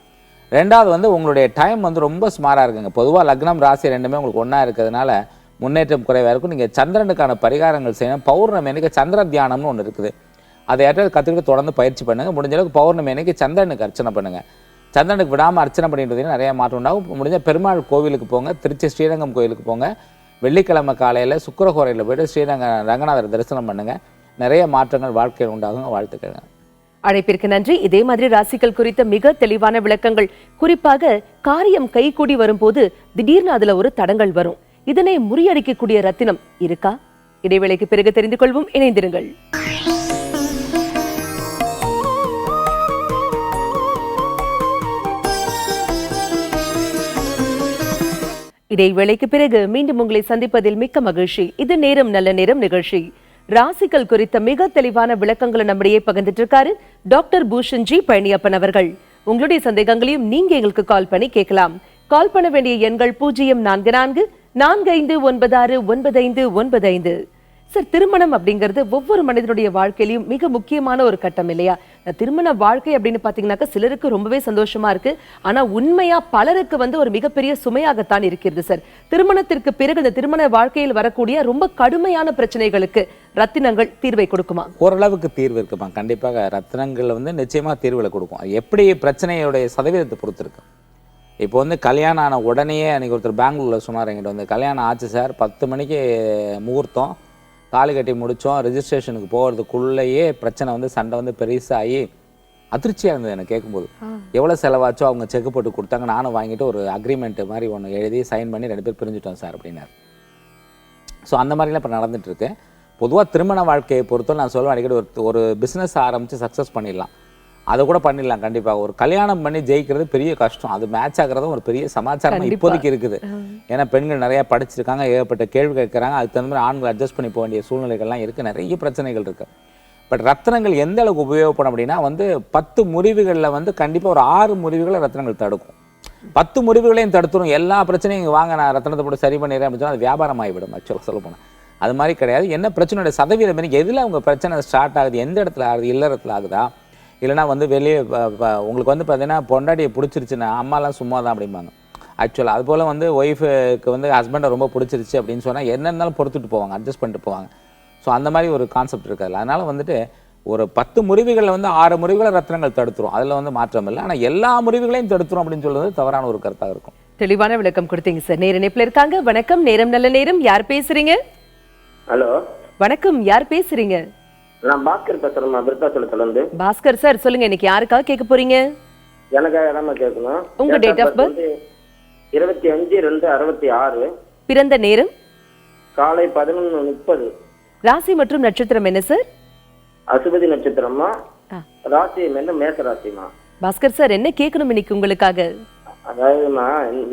2வது வந்து உங்களுடைய டைம் வந்து ரொம்ப ஸ்மாராக இருக்குங்க. பொதுவாக லக்னம் ராசி ரெண்டுமே உங்களுக்கு ஒன்றா இருக்கிறதுனால முன்னேற்றம் குறைவாக இருக்கும். நீங்கள் சந்திரனுக்கான பரிகாரங்கள் செய்யணும். பௌர்ணமி அன்னைக்கு சந்திர தியானம்னு ஒன்று இருக்குது. அதை யார்ட்டாவது கற்றுக்கிட்டு தொடர்ந்து பயிற்சி பண்ணுங்கள். முடிஞ்ச அளவுக்கு பௌர்ணமி அன்னைக்கு சந்திரனுக்கு அர்ச்சனை பண்ணுங்கள். சந்திரனுக்கு விடாமல் அர்ச்சனை பண்ணிட்டு நிறைய மாற்றம் உண்டாகும். முடிஞ்ச பெருமாள் கோவிலுக்கு போங்க, திருச்சி ஸ்ரீரங்கம் கோவிலுக்கு போங்க. வெள்ளிக்கிழமை காலையில் சுக்கிரஹோரையில் போய்ட்டு ரங்கநாதர் தரிசனம் பண்ணுங்கள். நிறைய மாற்றங்கள் வாழ்க்கையில் உண்டாகுங்க. வாழ்த்துக்கள். அழைப்பிற்கு நன்றி. இதே மாதிரி ராசிகள் குறித்த மிக தெளிவான விளக்கங்கள், குறிப்பாக காரியம் கைகூடி வரும்போது திடீர்னு அதுல ஒரு தடங்கள் வரும், இதனை முறியடிக்கக்கூடிய ரத்தினம் இருக்கா? இடைவேளைக்கு பிறகு தெரிந்து கொள்வோம். இணைந்திருங்கள். இடைவேளைக்கு பிறகு மீண்டும் உங்களை சந்திப்பதில் மிக்க மகிழ்ச்சி. இது நேரம் நல்ல நேரம் நிகழ்ச்சி. ராசிகள் குறித்த மிக தெளிவான விளக்கங்களை நம்மிடையே பகிர்ந்துட்டு இருக்காரு டாக்டர் பூஷன் ஜி பழனியப்பன் அவர்கள். உங்களுடைய சந்தேகங்களையும் நீங்க எங்களுக்கு கால் பண்ணி கேட்கலாம். கால் பண்ண வேண்டிய எண்கள் 0444459595. சார், திருமணம் அப்படிங்கிறது ஒவ்வொரு மனிதனுடைய வாழ்க்கையிலும் மிக முக்கியமான ஒரு கட்டம் இல்லையா? திருமண வாழ்க்கை அப்படின்னு பாத்தீங்கன்னாக்கா சிலருக்கு ரொம்பவே சந்தோஷமா இருக்கு, ஆனா உண்மையா பலருக்கு வந்து ஒரு மிகப்பெரிய சுமையாகத்தான் இருக்கிறது. சார், திருமணத்திற்கு பிறகு இந்த திருமண வாழ்க்கையில் வரக்கூடிய ரொம்ப கடுமையான பிரச்சனைகளுக்கு ரத்தினங்கள் தீர்வை கொடுக்குமா? ஓரளவுக்கு தீர்வு இருக்குமா? கண்டிப்பாக ரத்தினங்கள் வந்து நிச்சயமா தீர்வுகளை கொடுக்கும். எப்படி பிரச்சனையுடைய சதவீதத்தை பொறுத்து இருக்கு. இப்போ வந்து கல்யாணம் ஆன உடனே அன்றைக்கி ஒருத்தர் பெங்களூரில் சொன்னார் என்கிட்ட வந்து, கல்யாணம் ஆச்சு சார், 10 மணிக்கு முகூர்த்தம், தாலி கட்டி முடித்தோம், ரிஜிஸ்ட்ரேஷனுக்கு போகிறதுக்குள்ளேயே பிரச்சனை வந்து சண்டை வந்து பெருசாகி அதிர்ச்சியாக இருந்தது எனக்கு கேட்கும்போது. எவ்வளோ செலவாச்சோ அவங்க செக் போட்டு கொடுத்தாங்க, நானும் வாங்கிட்டு ஒரு அக்ரிமெண்ட் மாதிரி ஒன்று எழுதி சைன் பண்ணி 2 பேர் பிரிஞ்சுட்டோம் சார் அப்படின்னாரு. ஸோ அந்த மாதிரிலாம் இப்போ நடந்துகிட்ருக்கு. பொதுவாக திருமண வாழ்க்கையை பொறுத்தவரை நான் சொல்லுவேன், அடிக்கடி ஒரு பிஸ்னஸ் ஆரம்பித்து சக்ஸஸ் பண்ணிடலாம், அதை கூட பண்ணிடலாம் கண்டிப்பாக. ஒரு கல்யாணம் பண்ணி ஜெயிக்கிறது பெரிய கஷ்டம், அது மேட்ச் ஆகிறதும் ஒரு பெரிய சமாச்சாரம் இப்போதைக்கு இருக்குது. ஏன்னா பெண்கள் நிறையா படிச்சிருக்காங்க, ஏகப்பட்ட கேள்வி கேட்குறாங்க, அதுக்கு தகுந்த மாதிரி ஆண்கள் அட்ஜஸ்ட் பண்ணி போக வேண்டிய சூழ்நிலைகள்லாம் இருக்குது, நிறைய பிரச்சனைகள் இருக்குது. பட் ரத்தினங்கள் எந்த அளவுக்கு உபயோகப்படும் அப்படின்னா வந்து 10 முறிவுகளில் வந்து கண்டிப்பாக ஒரு 6 முறிவுகளை ரத்தினங்கள் தடுக்கும். 10 முறிவுகளையும் தடுத்துரும். எல்லா பிரச்சனையும் இங்கே வாங்க நான் ரத்தினத்தை போட்டு சரி பண்ணிடுறேன் அப்படின்னு சொன்னால் அது வியாபாரம் ஆகிவிடும். ஆக்சுவலாக சொல்ல போனால் அது மாதிரி கிடையாது. என்ன பிரச்சனையோட சதவீதம் எனக்கு எதில் அவங்க பிரச்சனை ஸ்டார்ட் ஆகுது, எந்த இடத்துல ஆகுது, இல்லறத்தில் ஆகுதா, இல்லைனா வந்து வெளியே உங்களுக்கு வந்து பார்த்தீங்கன்னா பொண்டாட்டியை பிடிச்சிருச்சுன்னா அம்மாலாம் சும்மா தான் அப்படிம்பாங்க. ஆக்சுவலாக அதுபோல் வந்து ஒய்ஃபுக்கு வந்து ஹஸ்பண்டை ரொம்ப பிடிச்சிருச்சு அப்படின்னு சொன்னால் என்ன இருந்தாலும் பொறுத்துட்டு போவாங்க, அட்ஜஸ்ட் பண்ணிட்டு போவாங்க. ஸோ அந்த மாதிரி ஒரு கான்செப்ட் இருக்காது. அதனால் வந்துட்டு ஒரு 10 முறிவுகளில் வந்து 6 முறிவுகளை ரத்தினங்கள் தடுத்துரும், அதில் வந்து மாற்றம் இல்லை. ஆனால் எல்லா முறிவுகளையும் தடுத்துரும் அப்படின்னு சொல்றது தவறான ஒரு கருத்தாக இருக்கும். தெளிவான விளக்கம் கொடுத்தீங்க சார். நேர இணைப்பில் இருக்காங்க. வணக்கம், நேரம் நல்ல நேரம். யார் பேசுறீங்க? ஹலோ வணக்கம், யார் பேசுறீங்க? நான் பாஸ்கர் பேசுறேன், விருத்தாச்சலத்துல இருந்து. பாஸ்கர் சார், சொல்லுங்க, இன்னைக்கு யாருக்காக கேட்க போறீங்க? எனக்காக தான் கேட்கணும். உங்க டேட் ஆஃப் பர்த்? 25/2/66. பிறந்த நேரம்? காலை 11:30. ராசி மற்றும் நட்சத்திரம் என்ன சார்? அசுபதி நட்சத்திரமா, ராசி மேச ராசிமா. பாஸ்கர் சார், என்ன கேட்கணும் இன்னைக்கு உங்களுக்காக? அதாவதுமா,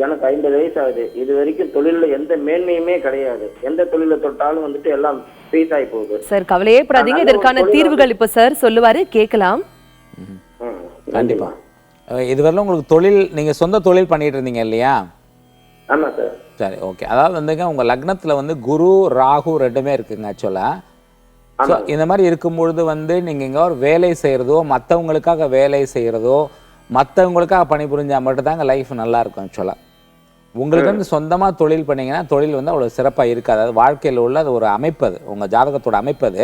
எனக்கு 50 வயசு ஆகுது. இது வரைக்கும் தொழில எந்த மேன்மையுமே கிடையாது. எந்த தொழில தொட்டாலும் வந்துட்டு எல்லாம் பீஸ் ஆகி போகுது. சார், கவலையே படாதீங்க, இதற்கான தீர்வுகள் இப்ப சார் சொல்லுவாரு, கேட்கலாம். கண்டிப்பா. இதுவரையிலும் உங்களுக்கு தொழில், நீங்க சொந்த தொழில் பண்ணிட்டு இருந்தீங்க இல்லையா? ஆமா சார். சரி, ஓகே. அதாவது வந்துங்க உங்க லக்னத்துல வந்து குரு ராகு ரெண்டுமே இருக்குங்க ஆக்சுவலா. ஸோ இந்த மாதிரி இருக்கும்பொழுது வந்து நீங்க இங்க ஒரு வேலை செய்யறதோ, மற்றவங்களுக்காக வேலை செய்யறதோ, மற்றவங்களுக்காக பணிபுரிஞ்சா மட்டும்தாங்க லைஃப் நல்லா இருக்கும் ஆக்சுவலாக. உங்களுக்கு வந்து சொந்தமாக தொழில் பண்ணிங்கன்னா தொழில் வந்து அவ்வளோ சிறப்பாக இருக்காது. அதாவது வாழ்க்கையில் உள்ள அது ஒரு அமைப்பது, உங்கள் ஜாதகத்தோட அமைப்பது.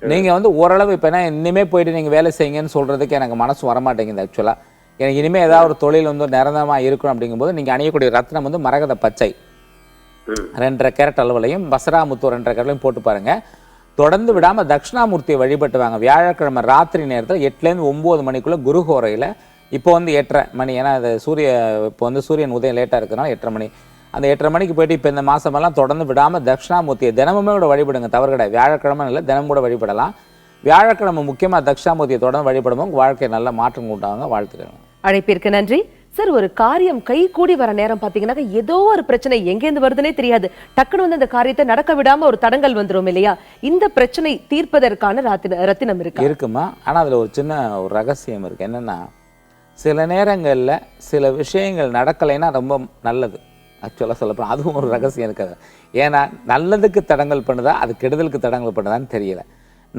நீங்கள் வந்து ஓரளவு இப்போ என்ன இனிமேல் போயிட்டு நீங்கள் வேலை செய்யுங்கன்னு சொல்கிறதுக்கு எனக்கு மனசு வரமாட்டேங்குது ஆக்சுவலாக. எனக்கு இனிமேல் ஏதாவது ஒரு தொழில் வந்து நிரந்தரமாக இருக்கணும் அப்படிங்கும்போது நீங்கள் அணியக்கூடிய ரத்னம் வந்து மரகத பச்சை 2.5 கேரட் அளவுலையும் பசராமுத்து 2.5 கேரட்லையும் போட்டு பாருங்கள். தொடர்ந்து விடாமல் தட்சிணாமூர்த்தியை வழிபட்டு வாங்க. வியாழக்கிழமை ராத்திரி நேரத்தில் 8லேருந்து 9 மணிக்குள்ளே குருஹோரையில், இப்போ வந்து 8:30 மணி, ஏன்னா அது இப்போ வந்து சூரியன் உதயம் லேட்டாக இருக்கிறனால 8:30 மணி. அந்த 8:30 மணிக்கு போயிட்டு இப்போ இந்த மாதமெல்லாம் தொடர்ந்து விடாமல் தட்சிணாமூர்த்தியை தினமுமே கூட வழிபடுங்க, தவறு கிடையாது. வியாழக்கிழமை இல்லை, தினமும் கூட வழிபடலாம். வியாழக்கிழமை முக்கியமாக தட்சிணாமூர்த்தியை தொடர்ந்து வழிபடும்போது உங்கள் வாழ்க்கை நல்ல மாற்றம் உண்டாங்க. வாழ்த்துக்கள். அழைப்பிற்கு நன்றி சார். ஒரு காரியம் கை கூடி வர நேரம் பாத்தீங்கன்னா ஏதோ ஒரு பிரச்சனை எங்கேருந்து வருதுன்னே தெரியாது, டக்குன்னு வந்து அந்த காரியத்தை நடக்க விடாம ஒரு தடங்கல் வந்துரும் இல்லையா? இந்த பிரச்சனை தீர்ப்பதற்கான ரத்தினம் இருக்குமா? ஆனா அதுல ஒரு சின்ன ஒரு ரகசியம் இருக்கு. என்னன்னா, சில நேரங்கள்ல சில விஷயங்கள் நடக்கலைன்னா ரொம்ப நல்லது. ஆக்சுவலாக சொல்லப்போனால் அதுவும் ஒரு ரகசியம் இருக்காது. ஏன்னா நல்லதுக்கு தடங்கல் பண்ணுதா, அது கெடுதலுக்கு தடங்கல் பண்ணுதான்னு தெரியல.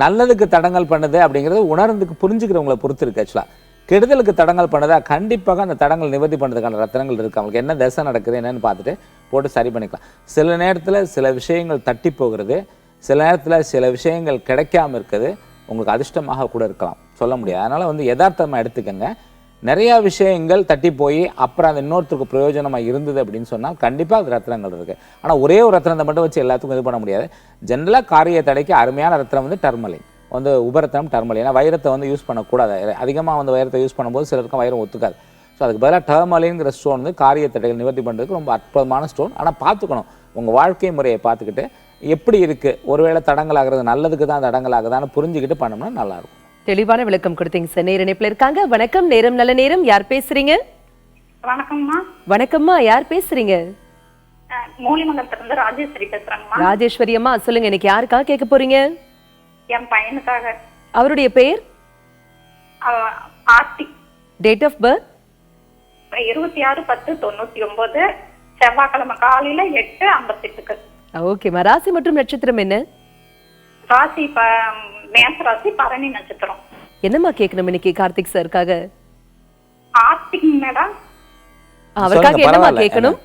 நல்லதுக்கு தடங்கல் பண்ணுது அப்படிங்கிறது உணர்ந்துக்கு புரிஞ்சுக்கிறவங்களை பொறுத்து இருக்கு. ஆக்சுவலாக கெடுதலுக்கு தடங்கல் பண்ணதா கண்டிப்பாக அந்த தடங்கள் நிவர்த்தி பண்ணுறதுக்கான ரத்தனங்கள் இருக்குது. அவங்களுக்கு என்ன தசை நடக்குது என்னன்னு பார்த்துட்டு போட்டு சரி பண்ணிக்கலாம். சில நேரத்தில் சில விஷயங்கள் தட்டி போகிறது, சில நேரத்தில் சில விஷயங்கள் கிடைக்காம இருக்குது, உங்களுக்கு அதிர்ஷ்டமாக கூட இருக்கலாம், சொல்ல முடியாது. அதனால் வந்து யதார்த்தமாக எடுத்துக்கங்க. நிறையா விஷயங்கள் தட்டி போய் அப்புறம் அந்த இன்னொருத்தருக்கு பிரயோஜனமாக இருந்தது அப்படின்னு சொன்னால் கண்டிப்பாக அது ரத்னங்கள் இருக்குது. ஆனால் ஒரே ஒரு ரத்னத்தை மட்டும் வச்சு எல்லாத்துக்கும் இது பண்ண முடியாது. ஜென்ரலாக காரிய தடைக்கு அருமையான ரத்னம் வந்து டர்மலின், வந்து உபரத்தனம் டர்மலின். ஏன்னா வைரத்தை வந்து யூஸ் பண்ணக்கூடாது. அதிகமாக வந்து வைரத்தை யூஸ் பண்ணும்போது சிலருக்கும் வைரம் ஒத்துக்காது. ஸோ அதுக்கு பதிலாக டர்மலின்ங்கிற ஸ்டோன் வந்து காரிய தடைகள் நிவர்த்தி பண்ணுறதுக்கு ரொம்ப அற்புதமான ஸ்டோன். ஆனால் பார்த்துக்கணும், உங்கள் வாழ்க்கை முறையை பார்த்துக்கிட்டு எப்படி இருக்குது, ஒருவேளை தடங்கள் ஆகிறது நல்லதுக்கு தான் தடங்கள் ஆகுதான்னு புரிஞ்சுக்கிட்டு பண்ணோம்னா நல்லாயிருக்கும். தெளிவான விளக்கம் கொடுத்தீங்க சார். நேர இணைப்புல இருக்காங்க. வணக்கம், நேரம் நல்ல நேரம். யார் பேசுறீங்க? வணக்கம்மா. வணக்கம்மா, யார் பேசுறீங்க? மூலிமங்கலத்துல இருந்து ராஜேஸ்வரி பேசுறாங்கம்மா. ராஜேஸ்வரி அம்மா, சொல்லுங்க, இன்னைக்கு யாருக்காக கேட்க போறீங்க? என் பையனுக்காக. அவருடைய பெயர்? ஆர்த்தி. Date of birth? 26/10/99, செவ்வாய்க்கிழமை காலையில 8:58. ஓகேமா. ராசி மற்றும் நட்சத்திரம் என்ன? ராசி மேஷ ராசி, பரணி நட்சத்திரம். என்னம்மா கேட்கணும் இன்னைக்கு கார்த்திக் சாருக்காக? ஆர்த்திக் மேடம். அவருக்காக என்னம்மா கேட்கணும்?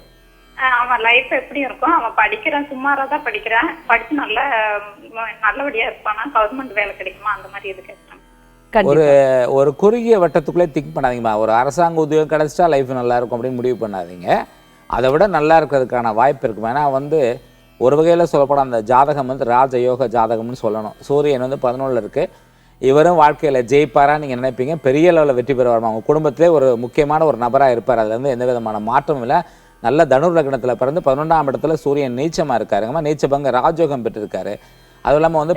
அவன் லைஃப் எப்படி இருக்கும், அவன் படிக்கிறான், சுமாரா தான் படிக்கிறான், படிச்சு நல்லபடியா இருப்பானா, கவர்மெண்ட் வேலை கிடைக்குமா, அந்த மாதிரி இது கேட்கறான். ஒரு குறுகிய வட்டத்துக்குள்ளே திங்க் பண்ணாதீங்கம்மா. ஒரு அரசாங்க உத்தியோகம் கிடைச்சிட்டா லைஃப் நல்லா இருக்கும் அப்படின்னு முடிவு பண்ணாதீங்க. அதை விட நல்லா இருக்கிறதுக்கான வாய்ப்பு இருக்கும். ஏன்னா வந்து ஒரு வகையில் சொல்லப்பட அந்த ஜாதகம் வந்து ராஜயோக ஜாதகம்னு சொல்லணும். சூரியன் வந்து 11 இருக்குது. இவரும் வாழ்க்கையில் ஜெயிப்பாரா நீங்கள் நினைப்பீங்க, பெரிய லெவலில் வெற்றி பெறுவார். அவங்க குடும்பத்திலே ஒரு முக்கியமான ஒரு நபராக இருப்பார். அதுல இருந்து எந்த விதமான மாற்றமும் இல்லை. நல்ல தனுர் லக்னத்தில் பிறந்து 11ஆம் இடத்துல சூரியன் நீச்சமாக இருக்காருங்கம்மா. நீச்சபங்க ராஜயோகம் பெற்றிருக்காரு. அதுவும் இல்லாமல் வந்து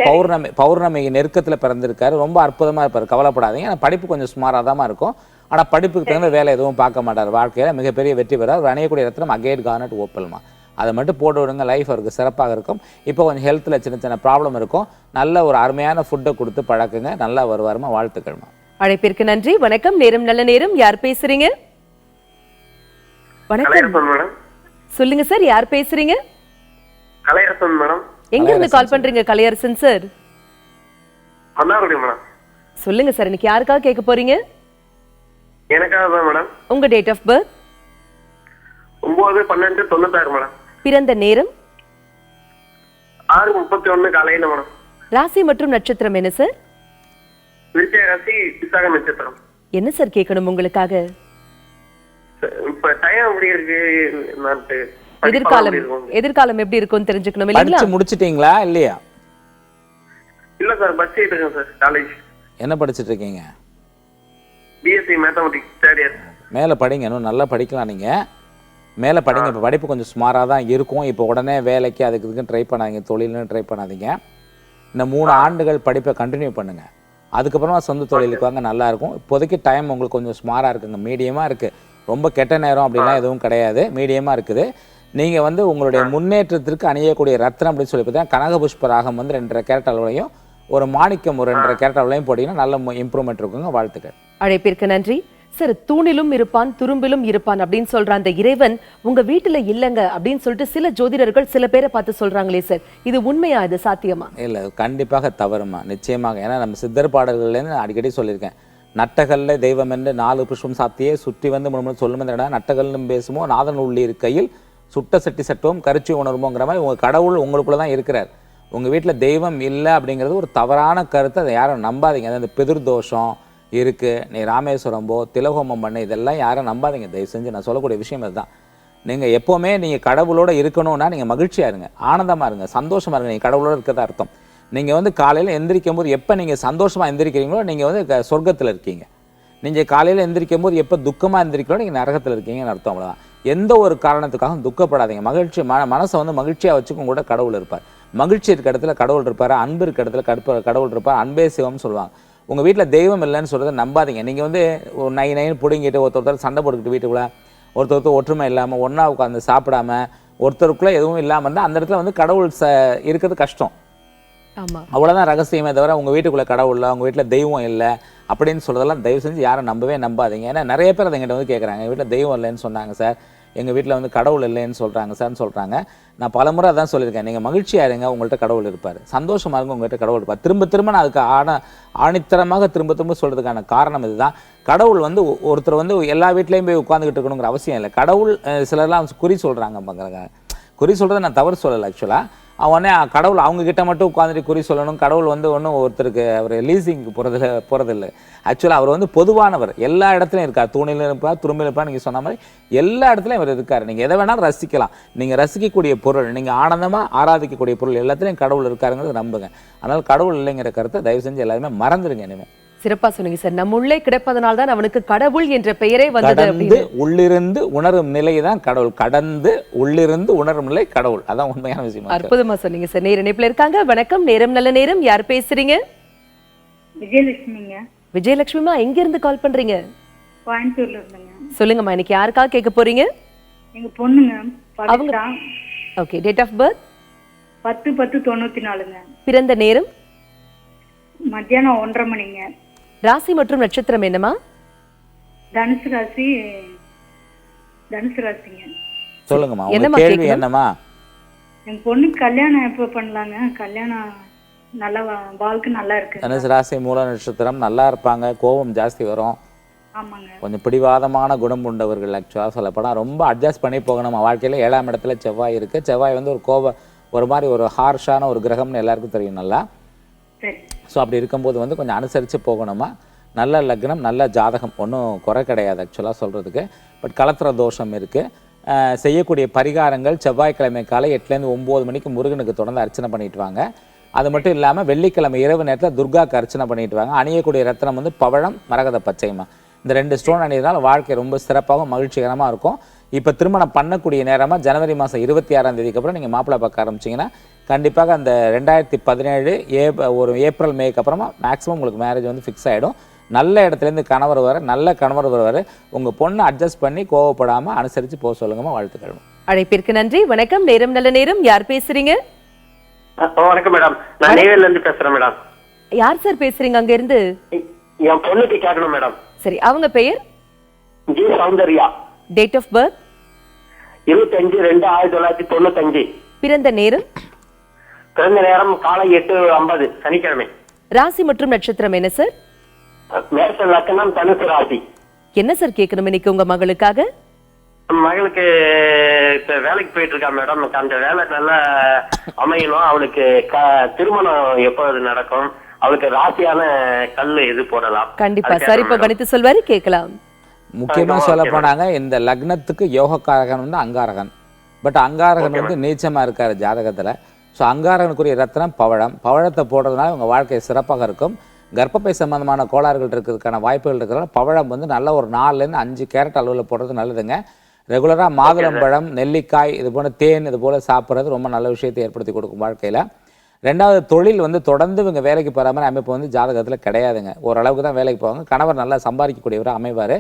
பௌர்ணமி நெருக்கத்தில் பிறந்திருக்காரு. ரொம்ப அற்புதமாக இருப்பார், கவலைப்படாதீங்க. ஆனால் படிப்பு கொஞ்சம் சுமாராக தான் இருக்கும். ஆனால் படிப்புக்கு தகுந்த வேலை எதுவும் பார்க்க மாட்டார். வாழ்க்கையில் மிகப்பெரிய வெற்றி பெறார். ஒரு அணையக்கூடிய ரத்னம் அகேட் கார்னட் ஓப்பல்மா. அதை மட்டும் போட்டு விடுங்க, லைஃப் அவருக்கு சிறப்பாக இருக்கும். இப்போ கொஞ்சம் ஹெல்த்தில் சின்ன சின்ன ப்ராப்ளம் இருக்கும். நல்ல ஒரு அருமையான ஃபுட்டை கொடுத்து பழக்குங்க, நல்லா வருவாருமா. வாழ்த்துக்கள்மா. அழைப்பிற்கு நன்றி. வணக்கம், நேரம் நல்ல நேரம். யார் பேசுறீங்க? வணக்கம், சொல்லுங்க சார், யார் பேசுறீங்க? கலையரசன் மேடம். எங்க இருந்து கால் பண்றீங்க கலையரசன் சார்? மேடம். சொல்லுங்க சார், இன்னைக்கு யாருக்காக கேட்க போறீங்க? எனக்காக தான் மேடம். உங்க டேட் ஆஃப் பர்த்? 9/12/96 மேடம். பிறந்த நேரம்? 6:31 காலையில மேடம். ராசி மற்றும் நட்சத்திரம் என்ன சார்? விருச்சிக ராசி, விசாக நட்சத்திரம். என்ன சார் கேட்கணும் உங்களுக்காக? இப்ப டைம் எப்படி இருக்கு, எதிர்காலம் எப்படி இருக்கும்னு தெரிஞ்சுக்கணும் இல்லைங்களா? படிச்சு முடிச்சிட்டீங்களா இல்லையா? இல்ல சார், படிச்சிட்டு இருக்கேன் சார், காலேஜ். என்ன படிச்சிட்டு இருக்கீங்க? BSc mathematics 3rd year. மேலே படிங்க, இன்னும் நல்லா படிக்கலாம். நீங்கள் மேலே படிங்க. இப்போ படிப்பு கொஞ்சம் சுமாராக தான் இருக்கும். இப்போ உடனே வேலைக்கு அதுக்கு இதுக்குன்னு ட்ரை பண்ணாதீங்க, தொழில்னு ட்ரை பண்ணாதீங்க. இந்த 3 ஆண்டுகள் படிப்பை கண்டினியூ பண்ணுங்கள். அதுக்கப்புறமா சொந்த தொழிலுக்கு வாங்க, நல்லாயிருக்கும். இப்போதைக்கு டைம் உங்களுக்கு கொஞ்சம் சுமாராக இருக்குங்க, மீடியமாக இருக்குது. ரொம்ப கெட்ட நேரம் அப்படிலாம் எதுவும் கிடையாது, மீடியமாக இருக்குது. நீங்கள் வந்து உங்களுடைய முன்னேற்றத்திற்கு அணியக்கூடிய ரத்னம் அப்படின்னு சொல்லி பார்த்தீங்கன்னா கனகபுஷ்ப ராகம் வந்து 2.5 கேரட் அளவுலையும், ஒரு மாணிக்கம் ஒரு 2.5 கேரட் அளவுலையும் போட்டிங்கன்னா நல்ல இம்ப்ரூவ்மெண்ட் இருக்குங்க. வாழ்த்துக்கள். அழைப்பிற்கு நன்றி சார். தூணிலும் இருப்பான் துரும்பிலும் இருப்பான் அப்படின்னு சொல்ற அந்த இறைவன் உங்க வீட்டுல இல்லங்க அப்படின்னு சொல்லிட்டு சில ஜோதிடர்கள் சில பேரை பார்த்து சொல்றாங்களே சார், இது உண்மையா, இது சாத்தியமா? இல்லை, கண்டிப்பாக தவறுமா, நிச்சயமாக. ஏன்னா நம்ம சித்தர் பாடல்கள்லேருந்து அடிக்கடி சொல்லியிருக்கேன், நட்டகல்ல தெய்வம் என்று 4 புஷ்பம் சாத்தியே சுற்றி வந்து முழுமுறை சொல்லும். நட்டகல்லும் பேசுமோ நாதன் உள்ளி இருக்கையில் சுட்ட சட்டி சட்டுவோம் கரிச்சி உணர்வோங்கிற மாதிரி உங்கள் கடவுள் உங்களுக்குள்ள தான் இருக்கிறார். உங்கள் வீட்டில் தெய்வம் இல்லை அப்படிங்கிறது ஒரு தவறான கருத்தை. அதை யாரும் நம்பாதீங்க. அது அந்த பிதிர்தோஷம் இருக்குது, நீ ராமேஸ்வரம் போ, திலகோமம் பண்ணு, இதெல்லாம் யாரும் நம்பாதீங்க தயவு செஞ்சு. நான் சொல்லக்கூடிய விஷயம் அதுதான். நீங்கள் எப்போவுமே நீங்கள் கடவுளோடு இருக்கணும்னா நீங்கள் மகிழ்ச்சியாக இருங்க, ஆனந்தமாக இருங்க, சந்தோஷமாக இருங்க. நீங்கள் கடவுளோடு இருக்கிறதா அர்த்தம். நீங்கள் வந்து காலையில் எந்திரிக்கும் போது எப்போ நீங்கள் சந்தோஷமாக எந்திரிக்கிறீங்களோ நீங்கள் வந்து சொர்க்கத்தில் இருக்கீங்க. நீங்கள் காலையில் எந்திரிக்கும் போது எப்போ துக்கமாக எந்திரிக்கிறோம் நீங்கள் நரகத்தில் இருக்கீங்கன்னு அர்த்தம். அவ்வளோதான். எந்த ஒரு காரணத்துக்காகவும் துக்கப்படாதீங்க. மகிழ்ச்சி மனசை வந்து மகிழ்ச்சியாக வச்சுக்கும் கூட கடவுள் இருப்பார். மகிழ்ச்சி இருக்க இடத்துல கடவுள் இருப்பார், அன்பு இருக்க இடத்துல கடவுள் இருப்பார். அன்பே சிவம்னு சொல்லுவாங்க. உங்கள் வீட்டில் தெய்வம் இல்லைன்னு சொல்கிறத நம்பாதீங்க. நீங்கள் வந்து ஒரு நைன் பிடிங்கிட்டு ஒருத்தர் சண்டை போட்டுக்கிட்டு வீட்டுக்குள்ளே ஒருத்தர் ஒற்றுமை இல்லாமல் ஒன்றா உட்காந்து சாப்பிடாம ஒருத்தருக்குள்ளே எதுவும் இல்லாமல் இருந்தால் அந்த இடத்துல வந்து கடவுள் இருக்கிறது கஷ்டம். அவ்வளோதான் ரகசியமே தவிர உங்கள் வீட்டுக்குள்ளே கடவுள் இல்லை, உங்கள் வீட்டில் தெய்வம் இல்லை அப்படின்னு சொல்கிறதெல்லாம் தயவு செஞ்சு யாரும் நம்பவே நம்பாதீங்க. ஏன்னா நிறைய பேர் அதை எங்கிட்ட வந்து கேட்குறாங்க, வீட்டில் தெய்வம் இல்லைன்னு சொன்னாங்க சார், எங்கள் வீட்டில் வந்து கடவுள் இல்லைன்னு சொல்கிறாங்க சார்னு சொல்கிறாங்க. நான் பலமுறை அதான் சொல்லியிருக்கேன், நீங்கள் மகிழ்ச்சியாக இருங்க, உங்கள்கிட்ட கடவுள் இருப்பார். சந்தோஷமாக இருங்க, உங்கள்கிட்ட கடவுள் இருப்பார். திரும்ப திரும்ப நான் அதுக்கு ஆணித்தரமாக திரும்ப திரும்ப சொல்கிறதுக்கான காரணம் இதுதான். கடவுள் வந்து ஒருத்தர் வந்து எல்லா வீட்லேயும் போய் உட்காந்துக்கிட்டு இருக்கணுங்கிற அவசியம் இல்லை. கடவுள் சிலர்லாம் குறி சொல்கிறாங்க. குறி சொல்கிறத நான் தவறு சொல்லலை. ஆக்சுவலாக உடனே கடவுள் அவங்கக்கிட்ட மட்டும் உட்காந்துட்டு குறி சொல்லணும். கடவுள் வந்து ஒன்றும் ஒருத்தருக்கு அவர் லீசிங்க்கு போகிறதில்லை. ஆக்சுவலாக அவர் வந்து பொதுவானவர், எல்லா இடத்துலையும் இருக்கார். தூணிலும் இருப்பார், துரும்பில் இருப்பார். நீங்கள் சொன்ன மாதிரி எல்லா இடத்துலையும் அவர் இருக்கார். நீங்கள் எதை வேணாலும் ரசிக்கலாம். நீங்கள் ரசிக்கக்கூடிய பொருள், நீங்கள் ஆனந்தமாக ஆராதிக்கக்கூடிய பொருள் எல்லாத்துலேயும் கடவுள் இருக்காருங்கிறது நம்புங்க. அதனால் கடவுள் இல்லைங்கிற கருத்தை தயவு செஞ்சு எல்லாருமே மறந்துடுங்க. இனிமேல் சிறப்பா சொன்னீங்க சார். நம் உள்ளே கிடப்பதனால் தான் அவனுக்கு கடவுள் என்ற பெயரே வந்தது. கடந்து உள்ளிருந்து உணரும் நிலை தான் கடவுள். கடந்து உள்ளிருந்து உணரும் நிலை கடவுள். அதான் உண்மையான விஷயம். அற்புதமா சொன்னீங்க சார். நேர இணைப்புல இருக்காங்க. வணக்கம், நேரம் நல்ல நேரம். யார் பேசுறீங்க? விஜயலட்சுமிங்க. விஜயலட்சுமிமா, எங்க இருந்து கால் பண்றீங்க? கோயம்புத்தூர்ல இருந்துங்க. சொல்லுங்கம்மா, இன்னைக்கு யாருக்காக கேட்க போறீங்க? எங்க பொண்ணுங்க. அவங்க ஓகே. டேட் ஆஃப் பர்த் 10/10/94ங்க. பிறந்த நேரம் மத்தியானம் 1:30 மணிங்க. ராசி மற்றும் நட்சத்திரம் என்னமா? தனுசு ராசிங்க. சொல்லுங்கம்மா, உங்க கேள்வி என்னமா? என் பொண்ணுக்கு கல்யாணம் எப்ப பண்ணலாங்க? கல்யாணம் நல்லா வாழ்க்கை நல்லா இருக்கு. தனுசு ராசி மூல நட்சத்திரம், நல்லா இருப்பாங்க. கோபம் ஜாஸ்தி வரும். ஆமாங்க. கொஞ்சம் பிடிவாதமான குணம் உண்டவர்கள். ஆக்சுவலாக சொல்லப்போனால் ரொம்ப அட்ஜஸ்ட் பண்ணி போகணும். வாழ்க்கையில் 7ஆம் இடத்துல செவ்வாய் இருக்கு. செவ்வாய் வந்து ஒரு மாதிரி ஒரு ஹார்ஷான ஒரு கிரகம்னு எல்லாருக்கும் தெரியும் நல்லா. ஸோ அப்படி இருக்கும்போது வந்து கொஞ்சம் அனுசரித்து போகணுமா. நல்ல லக்னம், நல்ல ஜாதகம், ஒன்றும் குறை கிடையாது ஆக்சுவலாக சொல்கிறதுக்கு. பட் கலத்திர தோஷம் இருக்குது. செய்யக்கூடிய பரிகாரங்கள் செவ்வாய்க்கிழமை காலை 8லேருந்து 9 மணிக்கு முருகனுக்கு தொடர்ந்து அர்ச்சனை பண்ணிட்டு வாங்க. அது மட்டும் இல்லாமல் வெள்ளிக்கிழமை இரவு நேரத்தில் துர்காக்கு அர்ச்சனை பண்ணிட்டு வாங்க. அணியக்கூடிய ரத்னம் வந்து பவழம், மரகத பச்சைமா. இந்த 2 ஸ்டோன் அணியதால் வாழ்க்கை ரொம்ப சிறப்பாகவும் மகிழ்ச்சிகரமாக இருக்கும். இப்போ திருமணம் பண்ணக்கூடிய நேரமாக ஜனவரி மாதம் 26ஆம் தேதிக்கு அப்புறம் நீங்கள் மாப்பிள்ளை பார்க்க ஆரம்பிச்சிங்கன்னா கண்டிப்பாக அந்த 2017 ஏப்ரல் மேக்கு அப்புறமா மேக்ஸிமம் உங்களுக்கு மேரேஜ் வந்து ஃபிக்ஸ் ஆகிடும். நல்ல இடத்துலேருந்து நல்ல கணவர் வருவார். உங்கள் பொண்ணை அட்ஜஸ்ட் பண்ணி கோவப்படாமல் அனுசரித்து போக சொல்லுங்கம்மா. வாழ்த்துக்கள். அழைப்பிற்கு நன்றி. வணக்கம், நேரம் நல்ல நேரம். யார் பேசுறீங்க? வணக்கம் மேடம், நான் நெய்வேலில இருந்து பேசுறேன் மேடம். யார் சார் பேசுறீங்க அங்க இருந்து? என் பொண்ணுக்கு கேட்கணும் மேடம். சரி, அவங்க பெயர்? G Soundarya. Date of birth 25/2/1995. பிறந்த நேரம்? பிறந்த நேரம் காலை 8:50 சனிக்கிழமை. ராசி மற்றும் நட்சத்திரம் என்ன சார்? மேஷ லக்னம், தனுசு ராசி. என்ன சார் கேட்கணும் இன்னைக்கு உங்க மகளுக்காக? மகளுக்கு இப்ப வேலைக்கு போயிட்டு இருக்கா மேடம். அந்த வேலை நல்லா அமையணும். அவளுக்கு திருமணம் எப்போது நடக்கும்? அவளுக்கு ராசியான கல் எது போடலாம்? கண்டிப்பா சார், இப்ப கணித்து சொல்வாரு, கேட்கலாம். முக்கியமாக சொல்ல போனாங்க, இந்த லக்னத்துக்கு யோகக்காரகன் வந்து அங்காரகன். பட் அங்காரகன் வந்து நீச்சமாக இருக்கார் ஜாதகத்தில். ஸோ அங்காரகனுக்குரிய ரத்னம் பவழம். பவழத்தை போடுறதுனால உங்கள் வாழ்க்கை சிறப்பாக இருக்கும். கர்ப்பப்பை சம்பந்தமான கோளாறுகள் இருக்கிறதுக்கான வாய்ப்புகள் இருக்கிறதால பவழம் வந்து நல்ல ஒரு 4லேருந்து 5 கேரட் அளவில் போடுறது நல்லதுங்க. ரெகுலராக மாதுளம்பழம், நெல்லிக்காய், இது போல தேன் இது போல் சாப்பிட்றது ரொம்ப நல்ல விஷயத்தை ஏற்படுத்தி கொடுக்கும் வாழ்க்கையில். 2வது, தொழில் வந்து தொடர்ந்து இவங்க வேலைக்கு போகிற மாதிரி அமைப்பு வந்து ஜாதகத்தில் கிடையாதுங்க. ஓரளவுக்கு தான் வேலைக்கு போவாங்க. கணவர் நல்லா சம்பாதிக்கக்கூடியவராக அமைவார்.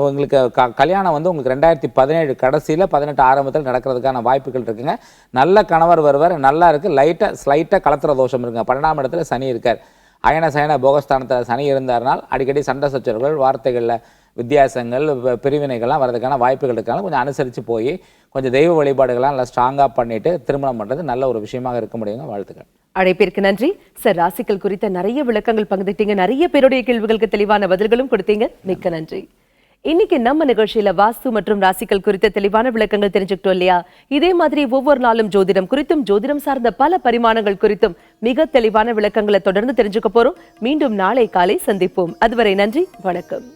உங்களுக்கு கல்யாணம் வந்து உங்களுக்கு 2017 கடைசியில் 18 ஆரம்பத்தில் நடக்கிறதுக்கான வாய்ப்புகள் இருக்குங்க. நல்ல கணவர் வருவார். நல்லா இருக்குது. ஸ்லைட்டாக கலத்திர தோஷம் இருக்குங்க. 12ஆம் இடத்துல சனி இருக்கார். அயன சயன போகஸ்தானத்தில் சனி இருந்தார்னால் அடிக்கடி சண்டை சச்சரவுகள், வார்த்தைகளில் வித்தியாசங்கள், பிரிவினைகள்லாம் வரதுக்கான வாய்ப்புகள் இருக்காங்க. கொஞ்சம் அனுசரித்து போய் கொஞ்சம் தெய்வ வழிபாடுகள்லாம் நல்லா ஸ்ட்ராங்காக பண்ணிட்டு திருமணம் பண்ணுறது நல்ல ஒரு விஷயமாக இருக்க முடியுங்க. வாழ்த்துக்கள். அழைப்பிற்கு நன்றி சார். ராசிகள் குறித்த நிறைய விளக்கங்கள் பகிர்ந்துட்டீங்க. நிறைய பேருடைய கேள்விகளுக்கு தெளிவான பதில்களும் கொடுத்தீங்க. மிக்க நன்றி. இன்னைக்கு நம்ம நிகழ்ச்சியில வாஸ்து மற்றும் ராசிகள் குறித்த தெளிவான விளக்கங்கள் தெரிஞ்சுக்கிட்டோம் இல்லையா? இதே மாதிரி ஒவ்வொரு நாளும் ஜோதிடம் குறித்தும் ஜோதிடம் சார்ந்த பல பரிமாணங்கள் குறித்தும் மிக தெளிவான விளக்கங்களை தொடர்ந்து தெரிஞ்சுக்க போறோம். மீண்டும் நாளை காலை சந்திப்போம். அதுவரை நன்றி, வணக்கம்.